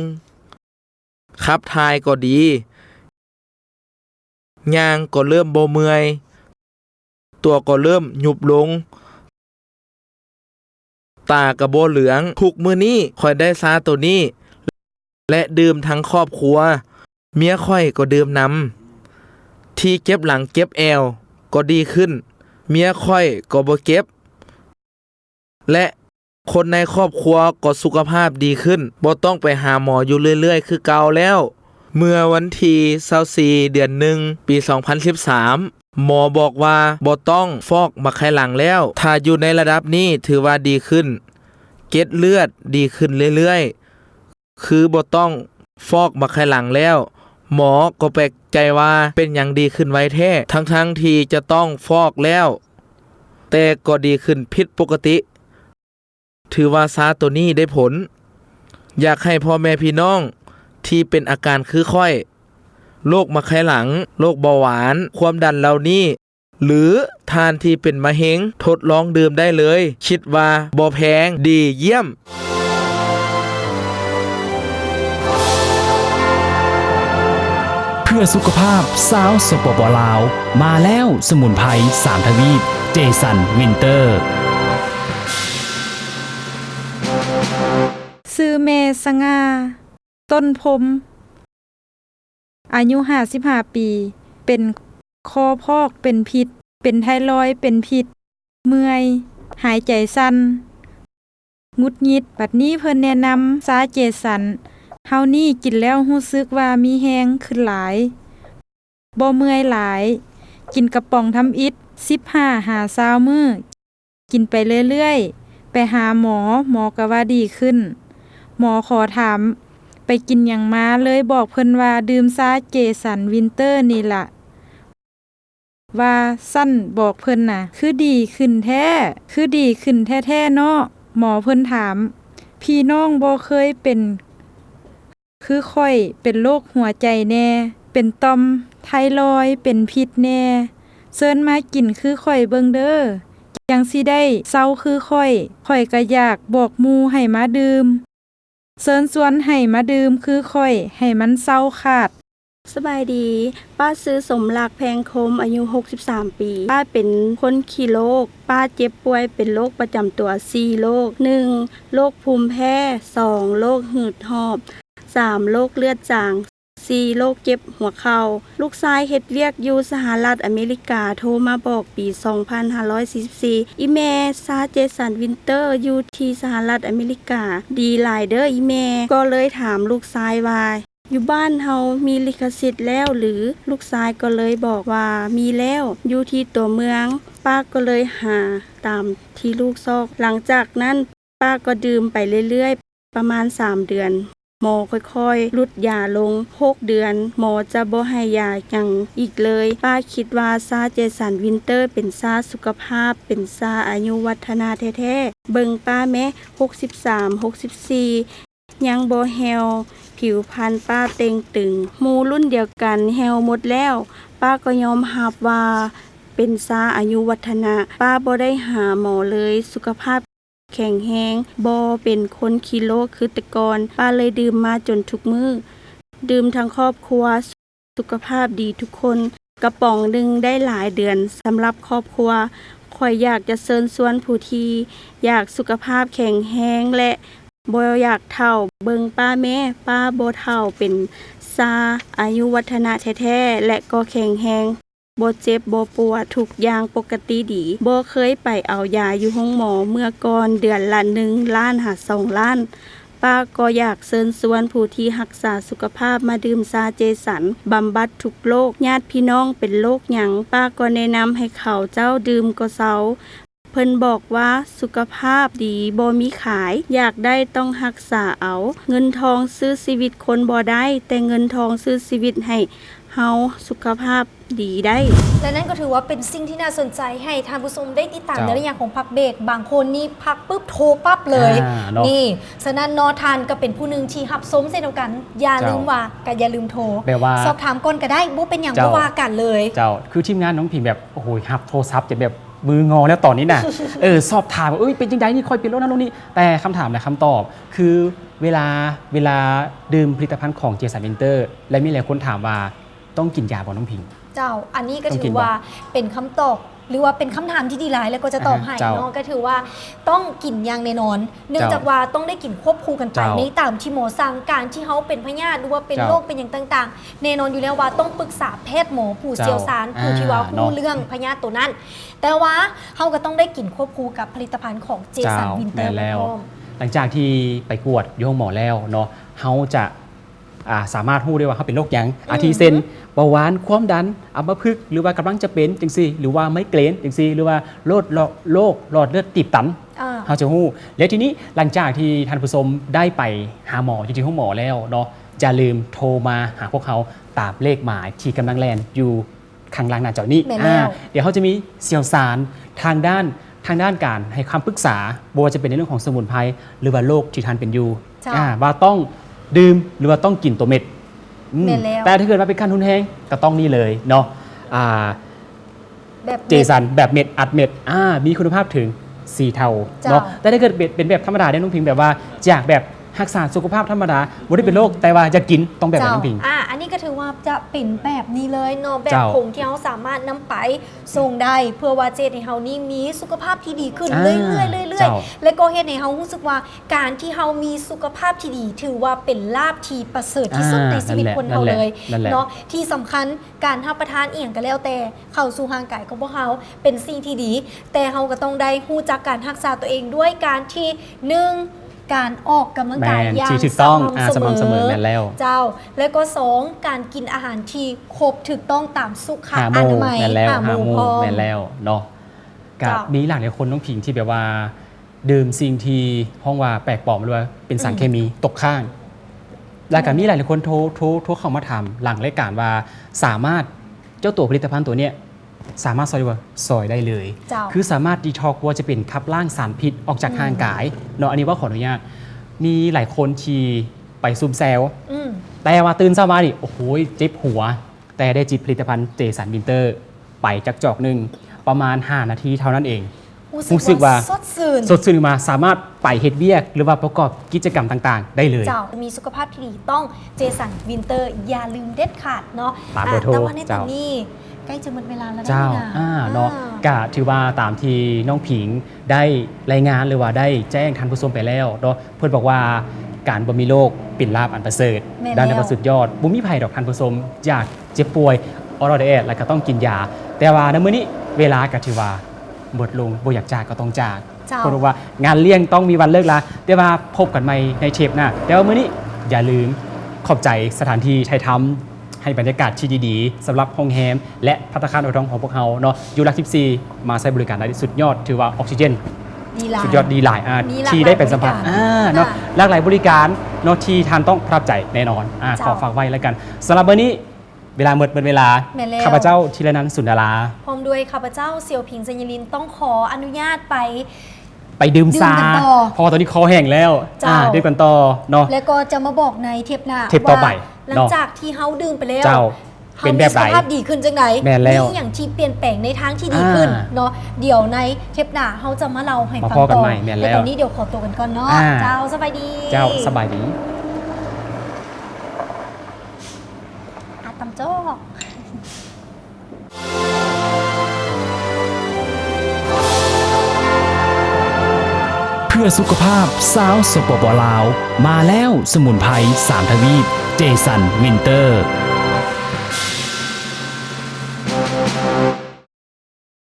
ขับถ่ายก็ดีย่างก็เริ่มบ่เมื่อยตัวก็เริ่มยุบลงตาก็บ่เหลืองทุกมื้อนี้ค่อยได้ซาตัวนี้และดื่มทั้งครอบครัวเมียค่อยก็ดื่มนำที่เจ็บหลังเจ็บแอวก็ดีขึ้นเมียค่อยก็บ่เจ็บและคนในครอบครัวก็สุขภาพดีขึ้นบ่ต้องไปหาหมออยู่เรื่อยๆคือเก่าแล้วเมื่อวันที่24เดือน1ปี2013หมอบอกว่าบ่ต้องฟอกมะไข้หลังแล้วถ้าอยู่ในระดับนี้ถือว่าดีขึ้นเกล็ดเลือดดีขึ้นเรื่อยๆคือบ่ต้องฟอกมะไข้หลังแล้วหมอก็แปลกใจว่าเป็นอย่างดีขึ้นไว้แท้ทั้งที่จะต้องฟอกแล้วแต่ก็ดีขึ้นผิดปกติถือว่าซาตัวนี้ได้ผลอยากให้พ่อแม่พี่น้องที่เป็นอาการคือค่อยโรคมะไข้หลังโรคเบาหวานความดันเหล่านี้หรือทานที่เป็นมะเร็งทดลองดื่มได้เลยคิดว่าบ่แพงดีเยี่ยมเพื่อสุขภาพสาวสปปลาวมาแล้วสมุนไพร3 ทวีปเจสันวินเตอร์ซื้อเมสงาต้นพมอายุ55 ปีเป็นคอพอกเป็นพิษเป็นไทรอยด์เป็นพิษเมื่อยหายใจสั่นงุดหงิดบัดนี้เพิ่นแนะนำซาเจสันเฮานี่กินแล้วรู้สึกว่ามีแฮงขึ้นหลายบ่เมื่อยหลายกินกระป๋องทำอิฐ15-20 มื้อกินไปเรื่อยๆไปหาหมอก็ว่าดีขึ้นหมอขอถามไปกินหยังมาเลยบอกเพิ่นว่าดื่มซาเจสันวินเตอร์นี่ล่ะว่าสั้นบอกเพิ่นน่ะคือดีขึ้นแท้ๆเนาะหมอเพิ่นถามพี่น้องบ่เคยเป็นคือค่อยเป็นโรคหัวใจแน่เป็นต่อมไทรอยด์เป็นพิษแน่เชิญมากินคือค่อยเบิ่งเด้อจังสิได้เซาคือค่อยก็อยากบอกหมู่ให้มาดื่มเชิญชวนให้มาดื่มคือค่อยให้มันเซาขาดสบายดีป้าซื้อสมรักแพงคมอายุ63 ปีป้าเป็นคนขี้โรคป้าเจ็บป่วยเป็นโรคประจำตัว4โรค 1. โรคภูมิแพ้ 2. โรคหืดหอบ 3. โรคเลือดจาง4โรคเจ็บหัวเข่าลูกชายเฮ็ดเวียกอยู่สหรัฐอเมริกาโทรมาบอกปี2544อีแม่ซาเจสันวินเตอร์อยู่ที่สหรัฐอเมริกาดีหลายเด้ออีแม่ก็เลยถามลูกชายว่าอยู่บ้านเฮามีลิขสิทธิ์แล้วหรือลูกชายก็เลยบอกว่ามีแล้วอยู่ที่ตัวเมืองป้าก็เลยหาตามที่ลูกซอกหลังจากนั้นป้าก็ดื่มไปเรื่อย ประมาณ3 เดือนหมอค่อยๆลดยาลง6 เดือนหมอจะบ่ให้ยาหยังอีกเลยป้าคิดว่าซาเจสันวินเตอร์เป็นซาสุขภาพเป็นซาอายุวัฒนาแท้ๆเบิ่งป้าแม่63 64ยังบ่แฮวผิวพรรณป้าเต็งตึงหมู่รุ่นเดียวกันแฮวหมดแล้วป้าก็ยอมรับว่าเป็นซาอายุวัฒนะป้าบ่ได้หาหมอเลยสุขภาพแข็งแรงบ่เป็นคนขี้โรคคือแต่ก่อนป้าเลยดื่มมาจนทุกมื้อดื่มทั้งครอบครัวสุขภาพดีทุกคนกระป๋องหนึงได้หลายเดือนสำหรับครอบครัวข่อยอยากจะเชิญชวนผู้ที่อยากสุขภาพแข็งแรงและบ่อยากเฒ่าเบิ่งป้าแม่ป้าบ่เฒ่าเป็นซาอายุวัฒนะแท้ๆและก็แข็งแรงบ่เจ็บบ่ปวดทุกอย่างปกติดีบ่เคยไปเอายาอยู่ห้องหมอเมื่อก่อนเดือนละ1 ล้านหา2 ล้านป้าก็อยากเชิญชวนผู้ที่รักษาสุขภาพมาดื่มซาเจสันบำบัดทุกโรคญาติพี่น้องเป็นโรคหยังป้าก็แนะนำให้เขาเจ้าดื่มก็เซาเพิ่นบอกว่าสุขภาพดีบ่มีขายอยากได้ต้องรักษาเอาเงินทองซื้อชีวิตคนบ่ได้แต่เงินทองซื้อชีวิตให้เฮาสุขภาพดีได้ และนั่นก็ถือว่าเป็นสิ่งที่น่าสนใจให้ท่านผู้ชมได้ติดตามในเรื่องของพักเบรกบางคนนี่พักปุ๊บโทรปั๊บเลยนี่ฉะนั้นนอทานก็เป็นผู้หนึ่งที่หับสมเส้นเดียวกันอย่าลืมว่าก็อย่าลืมโทร แบบว่า สอบถามก่อนก็ได้บ่เป็นอย่างบ่ว่ากันเลย เจ้าคือทีมงานน้องพิมแบบโอ้โหหับโทรศัพท์จะแบบมืองอแล้วตอนนี้น่ะ สอบถามว่าเป็นจังไดนี่ค่อยเป็นโรคนั้นโรคนี้แต่คำถามและคำตอบคือเวลาดื่มผลิตภัณฑ์ของเจสันวินเตอร์และมีหลายคนถามว่าต้องกินยาบ่น้องพิง เจ้าอันนี้ก็ ต้อง ถื กิ อน ว่าเป็นคำตอบหรือว่าเป็นคำถามที่ดีหลายแล้วก็จะตอบให้ เจ้า เนาะก็ถือว่าต้องกินอย่างแน่นอน เนื่องจากว่าต้องได้กินควบคู่กันไป เจ้า ในตามที่หมอสั่งการที่เขาเป็นพยาธิหรือว่าเป็น เจ้า โรคเป็นอย่างต่างๆแน่นอนอยู่แล้วว่าต้องปรึกษาแพทย์หมอผู้ เจ้า เชี่ยวชาญผู้ที่ว่า เนาะ ผู้เรื่องพยาธิตัวนั้น แต่ว่าเขาก็ต้องได้กินควบคู่กับผลิตภัณฑ์ของเจสันวินเตอร์ แม่นแล้ว พร้อม หลังจากที่ไปกวดอยู่ห้องหมอแล้วเนาะเขาจะสามารถรู้ได้ว่าเขาเป็นโรคหยังอาทิเช่นเบาหวานความดันอัมพฤกษ์หรือว่ากำลังจะเป็นจังซี่หรือว่าไมเกรนจังซี่หรือว่าโรคหลอดเลือดตีบตัน เขาจะหู้แล้วทีนี้หลังจากที่ท่านผู้ชมได้ไปหาหมอจริงๆห้องหมอแล้วเนาะอย่าลืมโทรมาหาพวกเขาตามเลขหมายที่กำลังแลนอยู่ข้างล่างหน้าจอนี้ แม่นแล้ว เดี๋ยวเขาจะมีเสี่ยวสารทางด้านการให้คำปรึกษาบ่ว่าจะเป็นในเรื่องของสมุนไพรหรือว่าโรคที่ท่านเป็นอยู่ จ้ะ ว่าต้องดื่มหรือว่าต้องกินตัวเม็ดแม่นแล้ว แต่ถ้าเกิดว่าเป็นขั้นทุนแห้งก็ต้องนี่เลยเนาะแบบ เจสันแบบเม็ดอัดเม็ดมีคุณภาพถึง 4 เท่า เจ้า เนาะแต่ถ้าเกิดเป็นแบบธรรมดาเนี่ยน้องพิงแบบว่าจากแบบรักษาสุขภาพธรรมดาไม่ได้เป็นโรคแต่ว่าจะกินต้องแบบน้องพิง อันนี้ก็ถือว่าจะเป็นแบบนี้เลยเนาะแบบ เจ้า ผงที่เขาสามารถนำไปส่งได้เพื่อว่าเจในเฮานี่มีสุขภาพที่ดีขึ้นเรื่อยๆ เจ้า และก็เฮ็ดให้เฮารู้สึกว่าการที่เฮามีสุขภาพที่ดีถือว่าเป็นลาภที่ประเสริฐที่สุดในชีวิตคนเฮาเลย นั่นแหละ เนาะที่สำคัญการรับประทานเอียงก็แล้วแต่เข้าสู่ร่างกายของพวกเฮาเป็นสิ่งที่ดี แต่เฮาก็ต้องได้รู้จักการรักษาตัวเองด้วยการที่หนึ่งการออกกำลังกาย แม่น อย่าง ที่ถูกต้อง สม่ำเสมอ แม่นแล้ว เจ้า แล้วก็ 2 การกินอาหารที่ครบถูกต้องตามสุข หา อ โม นามัย แม่นแล้ว หา หา ห โม มู่พร้อม แม่นแล้วเนาะกับ เจ้ามี มีหลายคนน้องพิงที่แบบว่าดื่มสิ่งที่ห้องว่าแปลกปลอมหรือว่าเป็นสารเคมีตกข้าง แล้วก็มีหลายคนโทรเข้ามาถามหลังรายการว่าสามารถเจ้าตัวผลิตภัณฑ์ตัวเนี้ยสามารถซอยได้เลย เจ้า คือสามารถดีท็อกว่าจะเป็นขับล้างสารพิษออกจากร่างกายเนาะอันนี้ว่าขออนุญาตมีหลายคนที่ไปซุ่มแซว อืม แต่ว่าตื่นเช้ามาดิโอ้โหเจ็บหัว แต่ได้จิบผลิตภัณฑ์เจสันวินเตอร์ไปจากจอกหนึ่งประมาณ 5 นาทีเท่านั้นเอง รู้สึกว่า สดชื่น สดชื่นมาสามารถไปเฮ็ดเวียก หรือว่าประกอบกิจกรรมต่างๆ ได้เลย เจ้ามีสุขภาพที่ดีต้องเจสันวินเตอร์อย่าลืมเด็ดขาดเนาะ ตามเบอร์โทร แต่ว่าในตอ เจ้า นนี้ใกล้จะหมดเวลาแล้วนะ เจ้า นี่นะ เนาะกะถือว่าตามที่น้องผิงได้รายงานหรือว่าได้แจ้งท่านผู้ชมไปแล้วเนาะเพื่อนบอกว่าการบ่มีโรคเป็นลาภอันประเสริฐ แม่น ด้านใน แล้ว ประสุดยอดบุมีภัยดอกท่านผู้ชมอยากเจ็บป่วยออรอดแอดแล้วก็ต้องกินยา แต่ว่าในมื้อนี้เวลาก็ถือว่าหมดลงบ่อยากจากก็ต้องจาก เจ้า คนบอกว่างานเลี้ยงต้องมีวันเลิกลาแต่ว่าพบกันใหม่ในเทปหน้าแต่ว่ามื้อนี้อย่าลืมขอบใจสถานที่ไทยทำให้บรรยากาศที่ดีๆสำหรับโรงแรมและภัตตาคารออยทองของพวกเราเนาะอยู่หลัก14มาใช้บริการได้สุดยอดถือว่าออกซิเจน ดีหลาย สุดยอดดีหลาย มีหลากหลาย ที่ได้เป็นสัมผัส บริการ เนาะ ค่ะ หลากหลายบริการเนาะที่ท่านต้องประทับใจแน่นอนข เจ้า อฝากไว้แล้วกันสำหรับวันนี้เวลาหมดเวลา แม่นแล้ว ข้าพเจ้าธีรนันท์สุนดารา พร้อมด้วยข้าพเจ้าเซียวผิงสัญญลินต้องขออนุญาตไป ไปดื่มซา ดื่มกันต่อ เพราะว่าตอนนี้คอแห้งแล้ว เจ้า ดื่มกันต่อเนาะ แล้วก็จะมาบอกในเทปหน้า เทปต่อไป ว่าหลังจากที่เฮาดื่มไปแล้ว เจ้าเป็นแบบไหน ฮามีสภาพดีขึ้นจังไหน แม่นแล้ว มีอย่างที่เปลี่ยนแปลงในทางที่ดีขึ้น อ่า เนาะเดี๋ยวในเทปหน้าเฮาจะมาเล่าให้ มา ฟัง พอกัน ต่อ ใหม่แม่นแล้ว ตอนนี้เดี๋ยวขอตัวกันก่อนเนาะ อ่า เจ้าสบายดี เจ้าสบายดี ตำโจ้ เพื่อสุขภาพสาวสปปลาว มาแล้วสมุนไพร3 ทวีปเจสันวินเตอร์